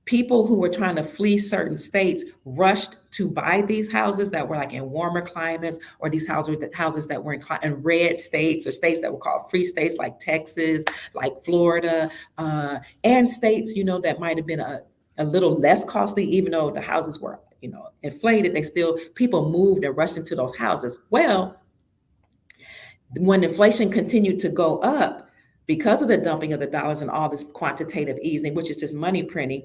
people who were trying to flee certain states rushed to buy these houses that were like in warmer climates, or these houses that were in red states, or states that were called free states, like Texas, like Florida, and states that might have been a little less costly, even though the houses were inflated. People moved and rushed into those houses. Well, when inflation continued to go up because of the dumping of the dollars and all this quantitative easing, which is just money printing,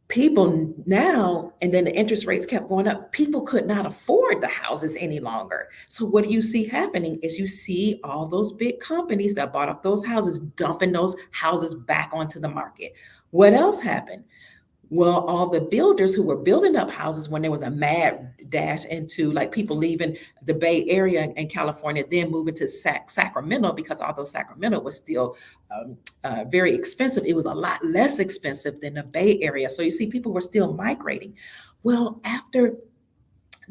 people now, and then the interest rates kept going up, people could not afford the houses any longer. So what do you see happening is you see all those big companies that bought up those houses dumping those houses back onto the market. What else happened? Well, all the builders who were building up houses when there was a mad dash into, like, people leaving the Bay Area in California, then moving to Sacramento, because although Sacramento was still very expensive, it was a lot less expensive than the Bay Area. So you see, people were still migrating. Well, after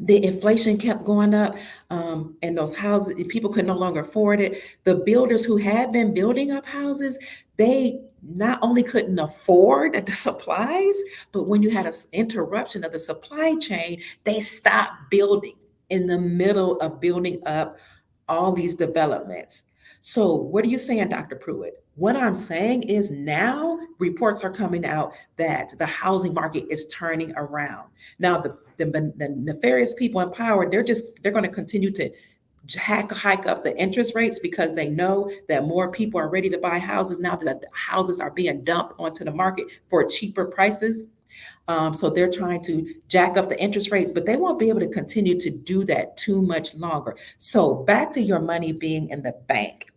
the inflation kept going up, and those houses, people could no longer afford it. The builders who had been building up houses, they not only couldn't afford the supplies, but when you had an interruption of the supply chain, they stopped building in the middle of building up all these developments. So what are you saying, Dr. Pruitt? What I'm saying is, now reports are coming out that the housing market is turning around. Now, the nefarious people in power, they're going to continue to hike up the interest rates, because they know that more people are ready to buy houses now that the houses are being dumped onto the market for cheaper prices. So they're trying to jack up the interest rates, but they won't be able to continue to do that too much longer. So back to your money being in the bank.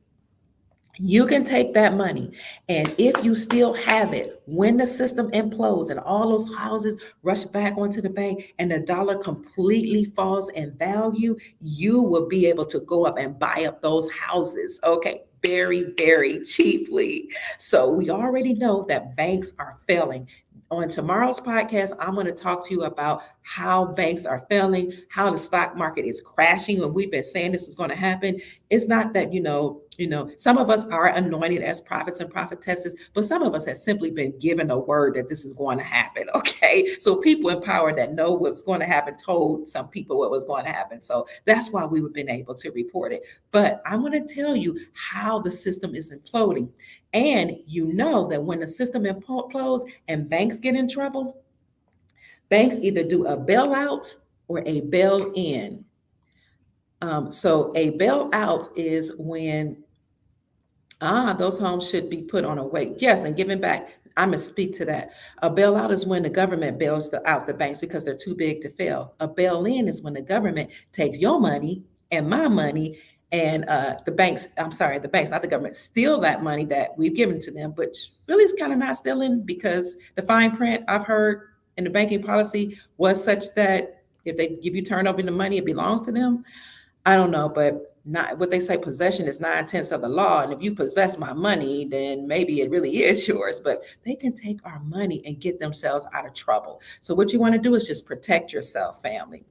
You can take that money, and if you still have it when the system implodes and all those houses rush back onto the bank and the dollar completely falls in value, you will be able to go up and buy up those houses, okay, very, very cheaply. So we already know that banks are failing. On tomorrow's podcast, I'm going to talk to you about how banks are failing, how the stock market is crashing, and we've been saying this is going to happen. It's not that, some of us are anointed as prophets and prophetesses, but some of us have simply been given a word that this is going to happen, okay? So people in power that know what's going to happen told some people what was going to happen. So that's why we've been able to report it. But I'm going to tell you how the system is imploding. And you know that when the system implodes and banks get in trouble, banks either do a bailout or a bail-in. So a bailout is when those homes should be put on a wait. Yes, and given back. I'm going to speak to that. A bailout is when the government bails out the banks because they're too big to fail. A bail-in is when the government takes your money and my money, and the banks, not the government, steal that money that we've given to them, which really is kind of not stealing, because the fine print I've heard in the banking policy was such that if you turn over the money, it belongs to them. I don't know, but not what they say, possession is 9/10 of the law. And if you possess my money, then maybe it really is yours. But they can take our money and get themselves out of trouble. So what you want to do is just protect yourself, family,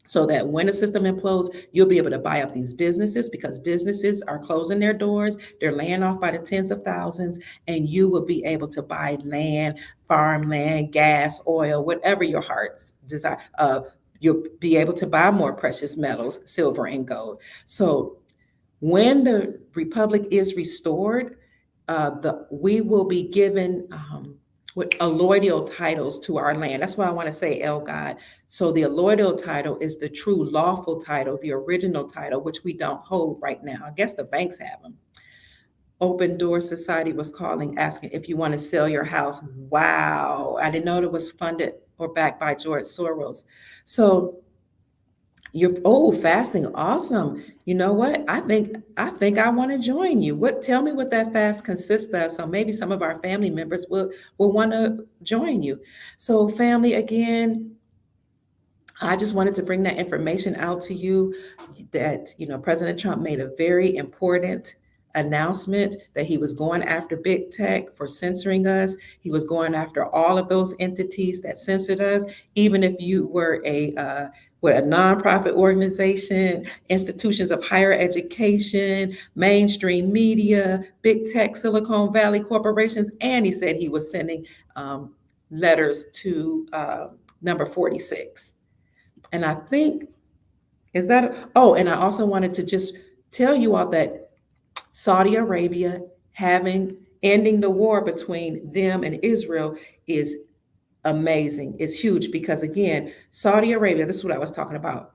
so that when the system implodes, you'll be able to buy up these businesses, because businesses are closing their doors. They're laying off by the tens of thousands, and you will be able to buy land, farmland, gas, oil, whatever your heart's desire. You'll be able to buy more precious metals, silver and gold. So when the republic is restored, we will be given with allodial titles to our land. That's what I want to say, El God. So the allodial title is the true lawful title, the original title, which we don't hold right now. I guess the banks have them. Open Door Society was calling, asking if you want to sell your house. Wow, I didn't know it was funded or backed by George Soros. So you're fasting, awesome. You know what? I think I want to join you. What? Tell me what that fast consists of. So maybe some of our family members will want to join you. So family, again, I just wanted to bring that information out to you that, President Trump made a very important announcement that he was going after big tech for censoring us. He was going after all of those entities that censored us, even if you were a nonprofit organization, institutions of higher education, mainstream media, big tech, Silicon Valley corporations. And he said he was sending letters to number 46. And I think, and I also wanted to just tell you all that Saudi Arabia ending the war between them and Israel is amazing. It's huge because, again, Saudi Arabia, this is what I was talking about.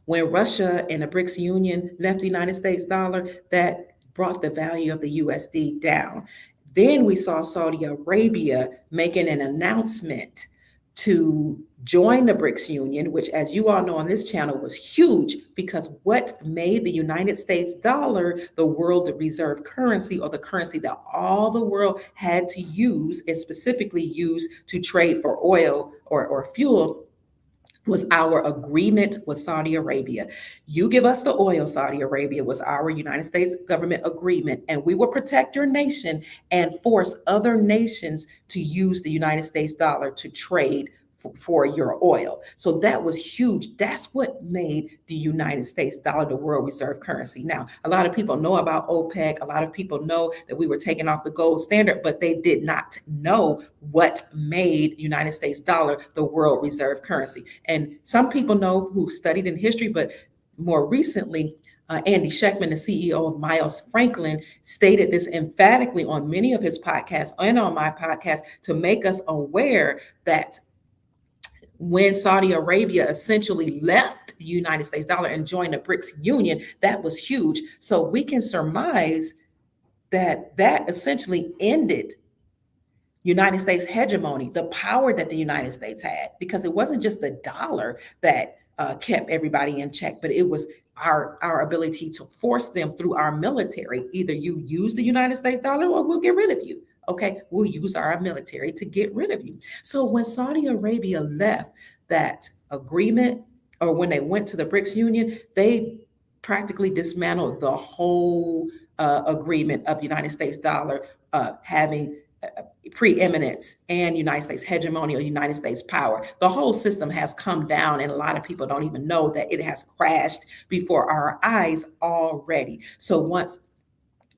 When Russia and the BRICS Union left the United States dollar, that brought the value of the USD down. Then we saw Saudi Arabia making an announcement to join the BRICS Union, which, as you all know on this channel, was huge because what made the United States dollar the world reserve currency, or the currency that all the world had to use, and specifically use to trade for oil or fuel, was our agreement with Saudi Arabia. You give us the oil, Saudi Arabia, was our United States government agreement, and we will protect your nation and force other nations to use the United States dollar to trade for your oil. So that was huge. That's what made the United States dollar the world reserve currency. Now, a lot of people know about OPEC. A lot of people know that we were taking off the gold standard, but they did not know what made United States dollar the world reserve currency. And some people know who studied in history, but more recently, Andy Schectman, the CEO of Miles Franklin, stated this emphatically on many of his podcasts and on my podcast to make us aware that when Saudi Arabia essentially left the United States dollar and joined the BRICS Union, that was huge. So we can surmise that essentially ended United States hegemony, the power that the United States had, because it wasn't just the dollar that kept everybody in check, but it was our ability to force them through our military. Either you use the United States dollar or we'll get rid of you. Okay, we'll use our military to get rid of you. So when Saudi Arabia left that agreement, or when they went to the BRICS Union, they practically dismantled the whole agreement of the United States dollar having preeminence and United States hegemony or United States power. The whole system has come down, and a lot of people don't even know that it has crashed before our eyes already. So once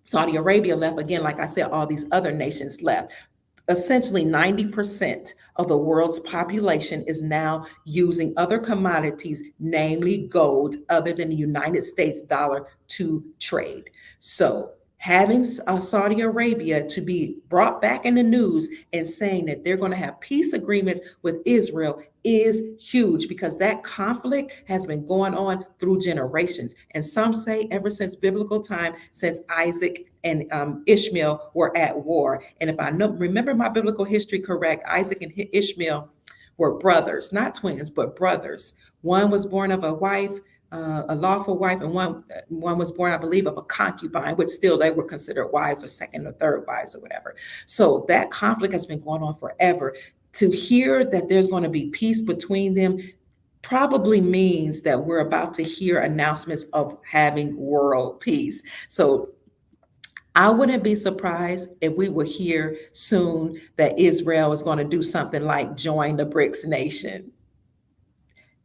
Saudi Arabia left, again, like I said, all these other nations left. Essentially 90% of the world's population is now using other commodities, namely gold, other than the United States dollar to trade. So having Saudi Arabia to be brought back in the news and saying that they're going to have peace agreements with Israel is huge, because that conflict has been going on through generations. And some say ever since biblical time, since Isaac and Ishmael were at war. And if I remember my biblical history correct, Isaac and Ishmael were brothers, not twins, but brothers. One was born of a wife, a lawful wife, and one was born, I believe, of a concubine, which still they were considered wives or second or third wives or whatever. So that conflict has been going on forever. To hear that there's going to be peace between them probably means that we're about to hear announcements of having world peace. So I wouldn't be surprised if we will hear soon that Israel is going to do something like join the BRICS nation.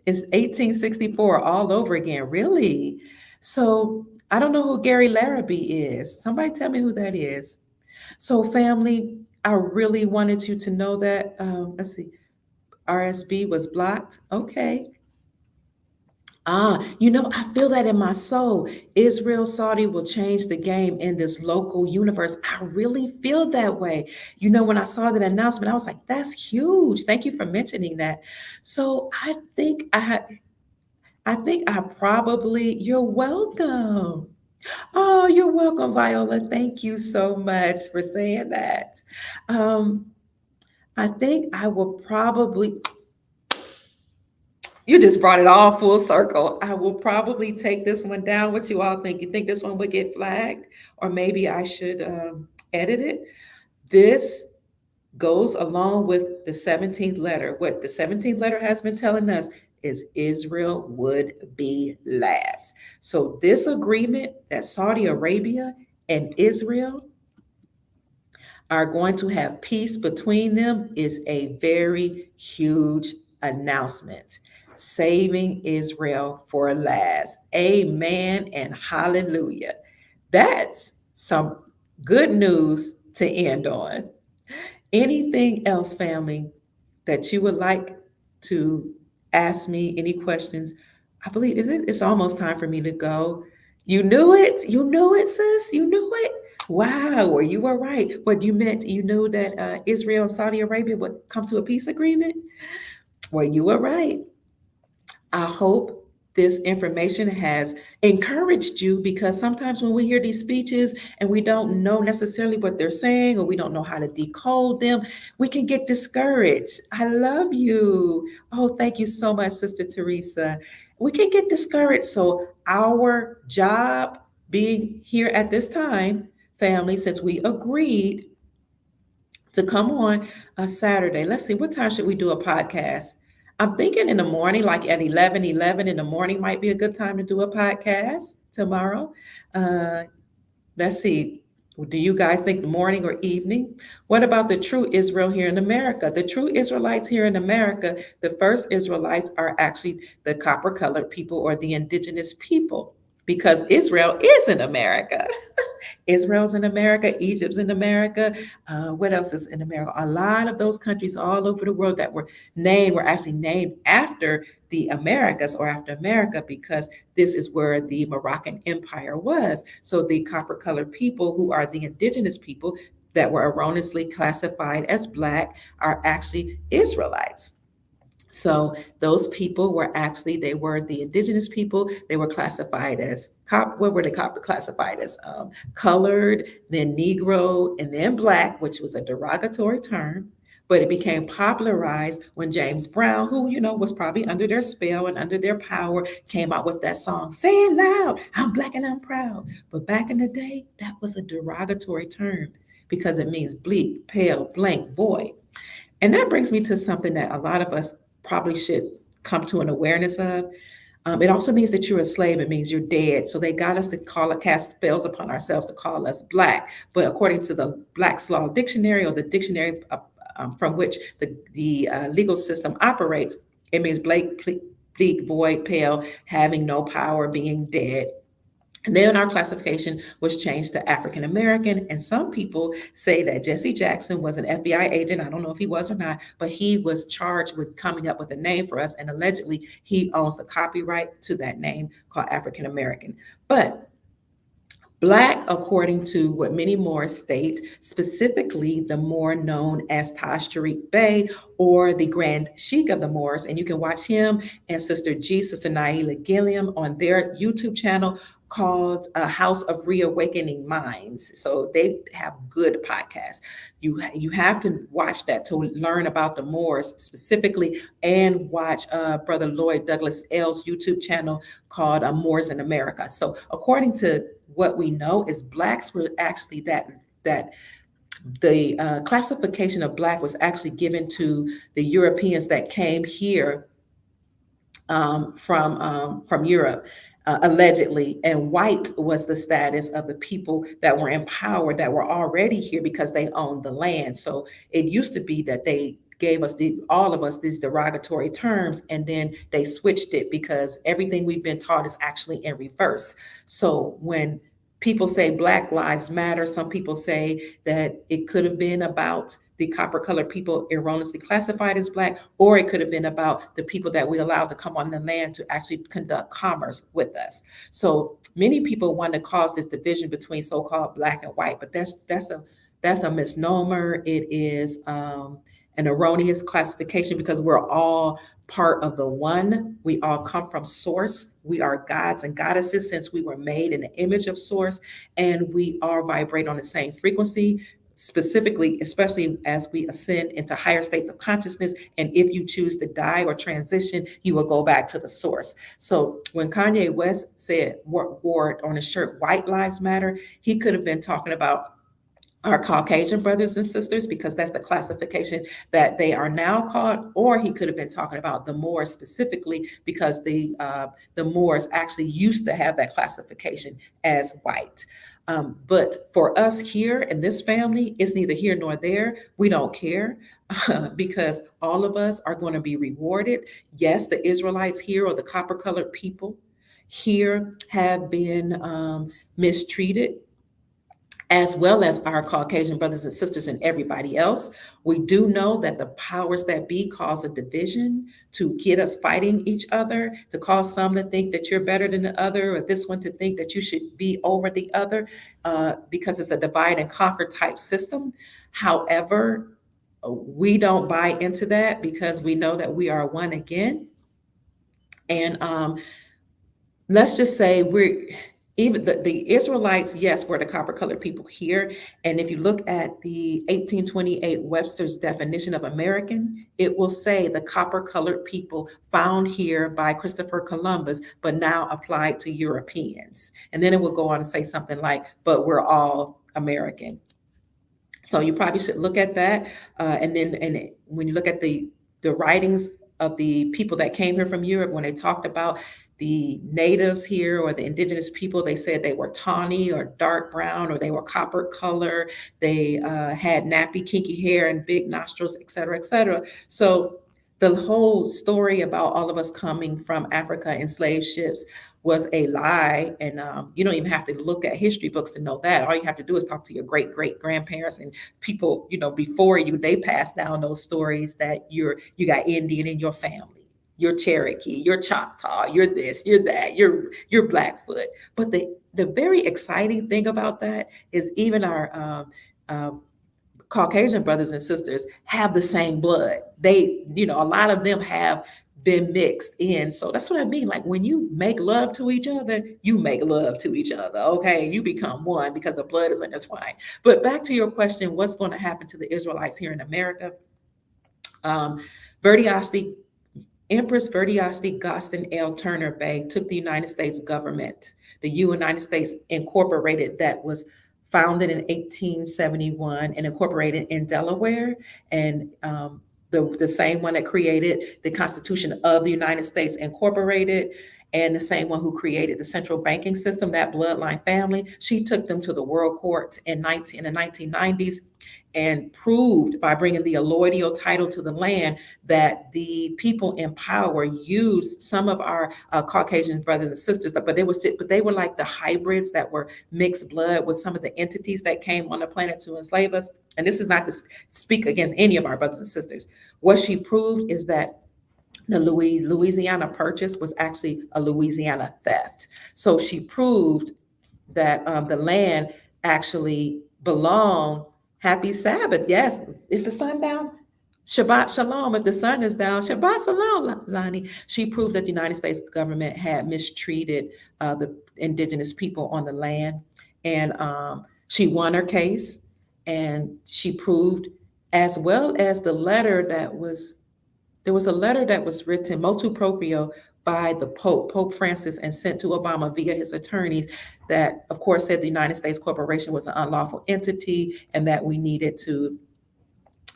It's 1864 all over again, really? So I don't know who Gary Larrabee is. Somebody tell me who that is. So family, I really wanted you to know that. Let's see, RSB was blocked. Okay. I feel that in my soul. Israel, Saudi will change the game in this local universe. I really feel that way. When I saw that announcement, I was like, that's huge. Thank you for mentioning that. So I think I probably, you're welcome. Oh, you're welcome, Viola. Thank you so much for saying that. Um, I think I will probably, you just brought it all full circle. I will probably take this one down. What you all think? You think this one would get flagged? Or maybe I should edit it? This goes along with the 17th letter. What the 17th letter has been telling us is Israel would be last. So, this agreement that Saudi Arabia and Israel are going to have peace between them is a very huge announcement. Saving Israel for last. Amen and hallelujah. That's some good news to end on. Anything else, family, that you would like to ask me? Any questions? I believe it's almost time for me to go. You knew it. You knew it, sis. You knew it. Wow, well, you were right. What you meant, you knew that Israel and Saudi Arabia would come to a peace agreement? Well, you were right. I hope this information has encouraged you, because sometimes when we hear these speeches and we don't know necessarily what they're saying, or we don't know how to decode them, we can get discouraged. I love you. Oh, thank you so much, Sister Teresa. We can get discouraged. So, our job being here at this time, family, since we agreed to come on a Saturday. Let's see, what time should we do a podcast? I'm thinking in the morning, like at 11 in the morning might be a good time to do a podcast tomorrow. Uh, let's see. Do you guys think morning or evening? What about the true Israel here in America? The true Israelites here in America, the first Israelites are actually the copper colored people, or the indigenous people, because Israel is in America. Israel's in America, Egypt's in America. What else is in America? A lot of those countries all over the world that were actually named after the Americas, or after America, because this is where the Moroccan Empire was. So the copper colored people, who are the indigenous people that were erroneously classified as Black, are actually Israelites. So those people were actually, they were the indigenous people. They were classified as what were they classified as? Colored, then Negro, and then Black, which was a derogatory term. But it became popularized when James Brown, who was probably under their spell and under their power, came out with that song, "Say It Loud, I'm Black and I'm Proud." But back in the day, that was a derogatory term, because it means bleak, pale, blank, void. And that brings me to something that a lot of us probably should come to an awareness of. It also means that you're a slave. It means you're dead. So they got us to cast spells upon ourselves to call us Black. But according to the Black's Law Dictionary, or the dictionary from which the legal system operates, it means bleak, void, pale, having no power, being dead. And then our classification was changed to African American. And some people say that Jesse Jackson was an FBI agent. I don't know if he was or not, but he was charged with coming up with a name for us. And allegedly, he owns the copyright to that name called African American. But Black, according to what many Moors state, specifically the Moor known as Taj Tariq Bey, or the Grand Sheikh of the Moors. And you can watch him and Sister Naila Gilliam on their YouTube channel called House of Reawakening Minds. So they have good podcasts. You have to watch that to learn about the Moors specifically, and watch Brother Lloyd Douglas L's YouTube channel called Moors in America. So according to what we know, is Blacks were actually that the classification of Black was actually given to the Europeans that came here from Europe. Allegedly, and white was the status of the people that were empowered, that were already here because they owned the land. So it used to be that they gave us all of us these derogatory terms, and then they switched it because everything we've been taught is actually in reverse. So when People say Black Lives Matter. Some people say that it could have been about the copper colored people erroneously classified as Black, or it could have been about the people that we allowed to come on the land to actually conduct commerce with us. So many people want to cause this division between so-called Black and white, but that's a misnomer. It is an erroneous classification because we're all part of the one. We all come from source. We are gods and goddesses since we were made in the image of source, and we all vibrate on the same frequency, specifically, especially as we ascend into higher states of consciousness. And if you choose to die or transition, you will go back to the source. So when Kanye West said, wore on his shirt, White Lives Matter, he could have been talking about our Caucasian brothers and sisters, because that's the classification that they are now called, or he could have been talking about the Moors specifically, because the Moors actually used to have that classification as white. But for us here in this family, it's neither here nor there. We don't care because all of us are going to be rewarded. Yes, the Israelites here, or the copper colored people here, have been mistreated, as well as our Caucasian brothers and sisters and everybody else. We do know that the powers that be cause a division to get us fighting each other, to cause some to think that you're better than the other, or this one to think that you should be over the other, because it's a divide and conquer type system. However, we don't buy into that because we know that we are one again. And let's just say even the Israelites, yes, were the copper colored people here. And if you look at the 1828 Webster's definition of American, it will say the copper colored people found here by Christopher Columbus, but now applied to Europeans. And then it will go on to say something like, but we're all American. So you probably should look at that. And when you look at the writings of the people that came here from Europe, when they talked about the natives here or the indigenous people, they said they were tawny or dark brown, or they were copper color. They had nappy, kinky hair and big nostrils, et cetera, et cetera. So the whole story about all of us coming from Africa in slave ships was a lie. And you don't even have to look at history books to know that. All you have to do is talk to your great grandparents and people, before you. They passed down those stories that you got Indian in your family, you're Cherokee, you're Choctaw, you're this, you're that, you're Blackfoot. But the very exciting thing about that is even our Caucasian brothers and sisters have the same blood. They, a lot of them have been mixed in. So that's what I mean. Like, when you make love to each other, you make love to each other. Okay. You become one because the blood is intertwined. But back to your question, what's going to happen to the Israelites here in America? Empress Verdiasti Gostin L. Turner Bay took the United States government, the United States Incorporated, that was founded in 1871 and incorporated in Delaware, and the same one that created the Constitution of the United States Incorporated, and the same one who created the central banking system, that bloodline family. She took them to the World Court in the 1990s and proved by bringing the allodial title to the land that the people in power used some of our Caucasian brothers and sisters, but they were like the hybrids that were mixed blood with some of the entities that came on the planet to enslave us. And this is not to speak against any of our brothers and sisters. What she proved is that the Louisiana Purchase was actually a Louisiana theft. So she proved that the land actually belonged. Happy Sabbath. Yes. Is the sun down? Shabbat Shalom. If the sun is down, Shabbat Shalom, Lonnie. She proved that the United States government had mistreated the indigenous people on the land. And she won her case. And she proved, as well as there was a letter that was written, motu proprio, by the Pope Francis, and sent to Obama via his attorneys, that of course said the United States Corporation was an unlawful entity, and that we needed to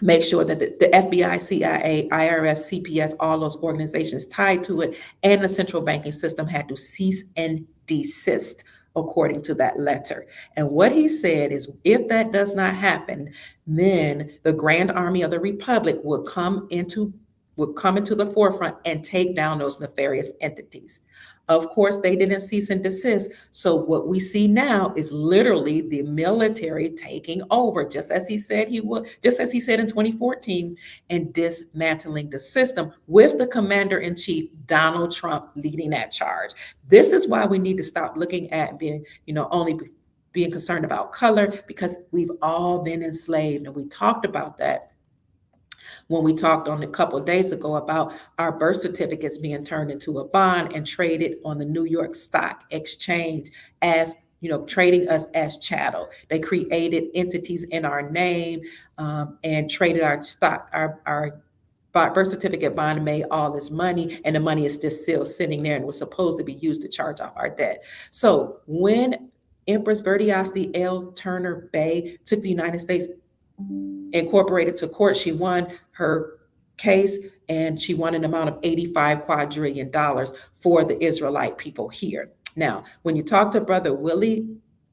make sure that the FBI, CIA, IRS, CPS, all those organizations tied to it, and the central banking system had to cease and desist according to that letter. And what he said is, if that does not happen, then the Grand Army of the Republic will come into would come into the forefront and take down those nefarious entities. Of course, they didn't cease and desist. So what we see now is literally the military taking over, just as he said he would, just as he said in 2014, and dismantling the system with the commander-in-chief, Donald Trump, leading that charge. This is why we need to stop looking at being, only being concerned about color, because we've all been enslaved. And we talked about that when we talked on a couple of days ago about our birth certificates being turned into a bond and traded on the New York Stock Exchange as trading us as chattel. They created entities in our name and traded our stock, our birth certificate bond, made all this money, and the money is just still sitting there and was supposed to be used to charge off our debt. So when Empress Verdiasti L. Turner Bay took the United States Incorporated to court, she won her case and she won an amount of $85 quadrillion for the Israelite people here. Now, when you talk to Brother Willie,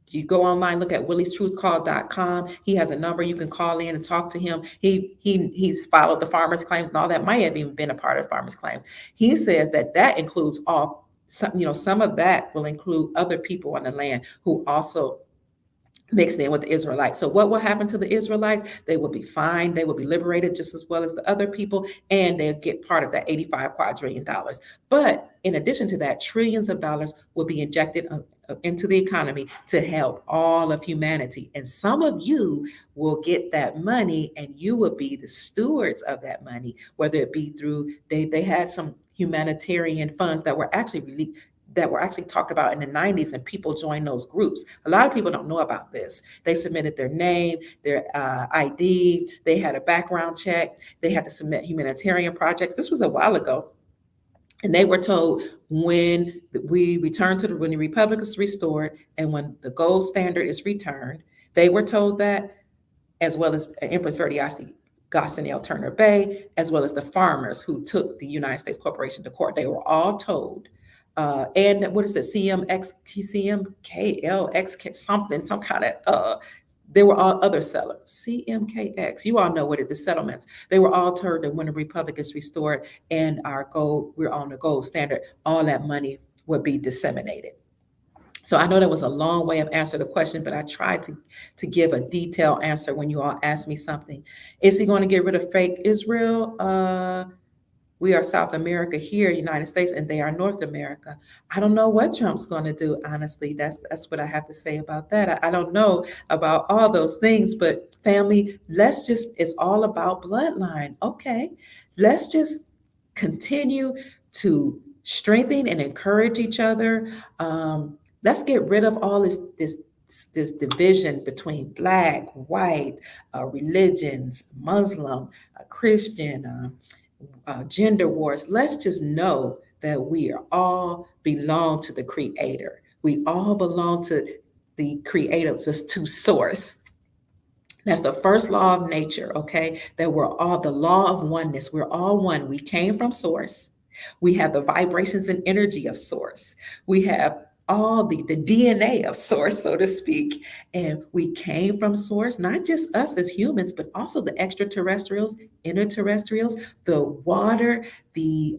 you go online, look at williestruthcall.com. He has a number you can call in and talk to him. He's followed the farmers' claims and all that. Might have even been a part of farmers' claims. He says that includes all. Some of that will include other people on the land who also mixed in with the Israelites. So what will happen to the Israelites? They will be fine. They will be liberated just as well as the other people, and they'll get part of that $85 quadrillion. But in addition to that, trillions of dollars will be injected into the economy to help all of humanity. And some of you will get that money and you will be the stewards of that money, whether it be through, they had some humanitarian funds that were actually talked about in the 90s, and people joined those groups. A lot of people don't know about this. They submitted their name, their ID, they had a background check, they had to submit humanitarian projects. This was a while ago. And they were told when the Republic is restored and when the gold standard is returned, they were told that, as well as Empress Verdiasti L. Turner Bay, as well as the farmers who took the United States Corporation to court. They were all told, and what is it, CMKLX, something, some kind of, they were all other sellers, CMKX, you all know what it is, settlements. They were all told that when the Republic is restored and we're on the gold standard, all that money would be disseminated. So I know that was a long way of answering the question, but I tried to give a detailed answer when you all asked me something. Is he going to get rid of fake Israel? We are South America here, United States, and they are North America. I don't know what Trump's going to do, honestly. That's what I have to say about that. I don't know about all those things, but family, it's all about bloodline. Okay, let's just continue to strengthen and encourage each other. Let's get rid of all this division between Black, white, religions, Muslim, Christian, gender wars. Let's just know that we all belong to the Creator. We all belong to the Creator, to Source. That's the first law of nature, okay? That we're all the law of oneness. We're all one. We came from Source. We have the vibrations and energy of Source. We have all the DNA of Source, so to speak. And we came from Source, not just us as humans, but also the extraterrestrials, interterrestrials, the water, the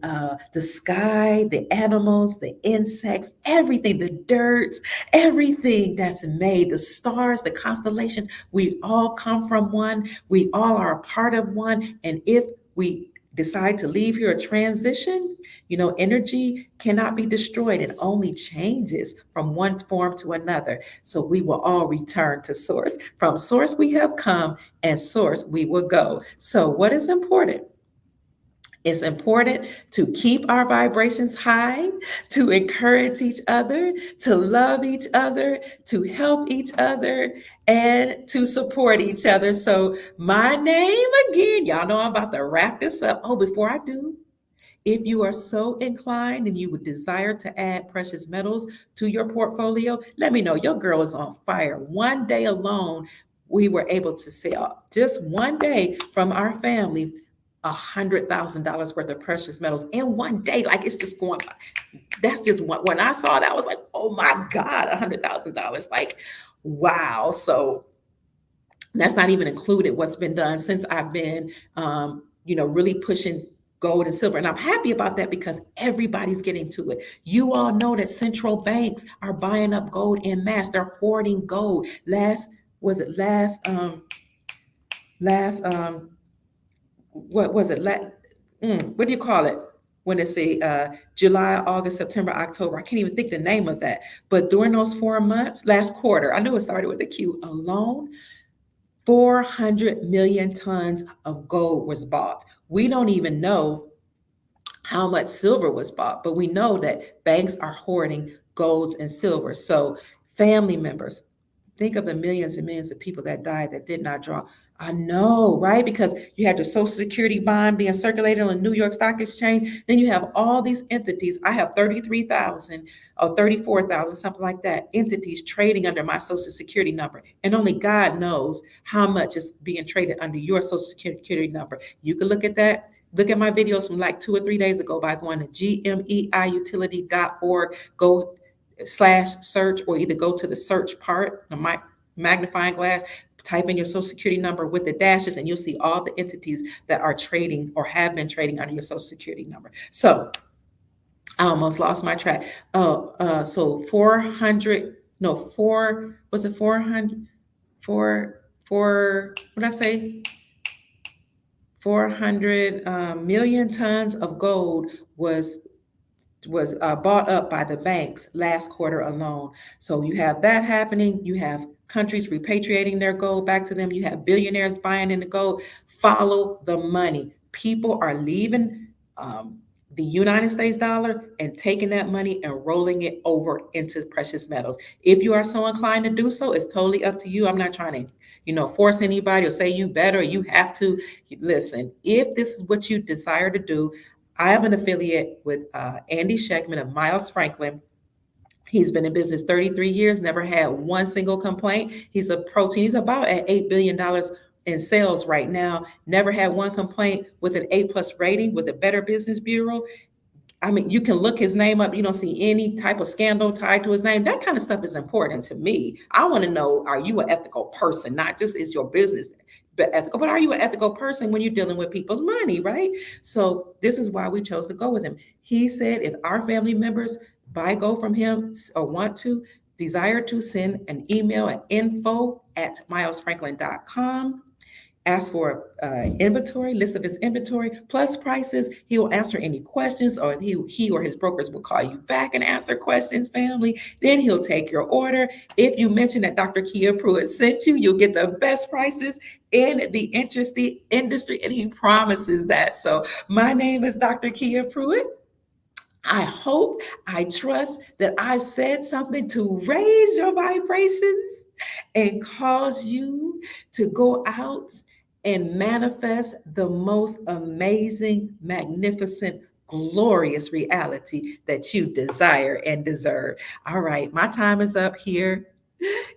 sky, the animals, the insects, everything, the dirt, everything that's made, the stars, the constellations. We all come from one. We all are a part of one. And if we decide to leave here or transition, energy cannot be destroyed. It only changes from one form to another. So we will all return to Source. From Source we have come, and Source we will go. So what is important? It's important to keep our vibrations high, to encourage each other, to love each other, to help each other, and to support each other. So my name again, y'all know I'm about to wrap this up. Oh, before I do, if you are so inclined and you would desire to add precious metals to your portfolio, let me know. Your girl is on fire. One day alone, we were able to sell, just one day from our family, $100,000 worth of precious metals in one day. Like, it's just going, that's just one. When I saw that, I was like, oh my God, $100,000. Like, wow. So that's not even included what's been done since I've been, really pushing gold and silver. And I'm happy about that because everybody's getting to it. You all know that central banks are buying up gold en masse. They're hoarding gold. What was it? What do you call it? When it's July, August, September, October. I can't even think the name of that. But during those 4 months, last quarter, I know it started with a Q alone, 400 million tons of gold was bought. We don't even know how much silver was bought, but we know that banks are hoarding golds and silver. So family members, think of the millions and millions of people that died that did not draw. I know, right? Because you had the Social Security bond being circulated on the New York Stock Exchange. Then you have all these entities. I have 33,000 or 34,000, something like that, entities trading under my Social Security number. And only God knows how much is being traded under your Social Security number. You can look at that. Look at my videos from like 2 or 3 days ago by going to gmeiutility.org. Go /search, or either go to the search part, the magnifying glass, type in your Social Security number with the dashes, and you'll see all the entities that are trading or have been trading under your Social Security number. So I almost lost my track. So 400, no, four, was it 400? What did I say? 400 million tons of gold was bought up by the banks last quarter alone. So you have that happening. You have countries repatriating their gold back to them. You have billionaires buying into gold. Follow the money. People are leaving the United States dollar and taking that money and rolling it over into precious metals. If you are so inclined to do so, it's totally up to you. I'm not trying to force anybody or say you better, or you have to. Listen, if this is what you desire to do, I am an affiliate with Andy Scheckman of Miles Franklin. He's been in business 33 years, never had one single complaint. He's about at $8 billion in sales right now, never had one complaint, with an A+ rating with the Better Business Bureau. I mean, you can look his name up. You don't see any type of scandal tied to his name. That kind of stuff is important to me. I want to know, are you an ethical person? Not just is your business ethical, but are you an ethical person when you're dealing with people's money, right? So this is why we chose to go with him. He said if our family members buy gold from him or desire to, send an email at info@milesfranklin.com. Ask for list of his inventory plus prices. He will answer any questions, or he or his brokers will call you back and answer questions, family. Then he'll take your order. If you mention that Dr. Kia Pruitt sent you, you'll get the best prices in the industry, and he promises that. So my name is Dr. Kia Pruitt. I hope, I trust that I've said something to raise your vibrations and cause you to go out and manifest the most amazing, magnificent, glorious reality that you desire and deserve. All right, my time is up here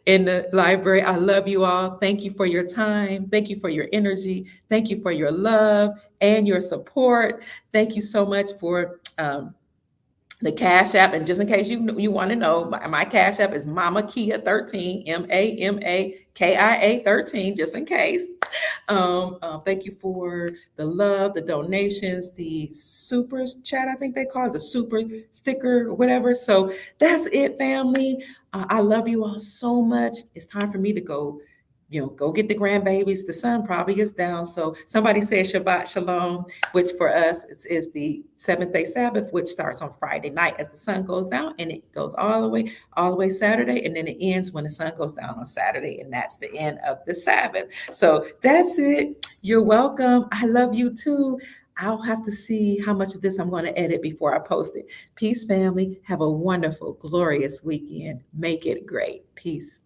in the library. I love you all. Thank you for your time. Thank you for your energy. Thank you for your love and your support. Thank you so much for the Cash App. And just in case you want to know, my Cash App is Mama Kia 13, MAMAKIA 13, just in case. Thank you for the love, the donations, the super chat, I think they call it, the super sticker or whatever. So that's it, family. I love you all so much. It's time for me to go get the grandbabies. The sun probably is down. So somebody said Shabbat Shalom, which for us is the seventh day Sabbath, which starts on Friday night as the sun goes down, and it goes all the way Saturday, and then it ends when the sun goes down on Saturday, and that's the end of the Sabbath. So that's it. You're welcome. I love you too. I'll have to see how much of this I'm going to edit before I post it. Peace, family. Have a wonderful, glorious weekend. Make it great. Peace.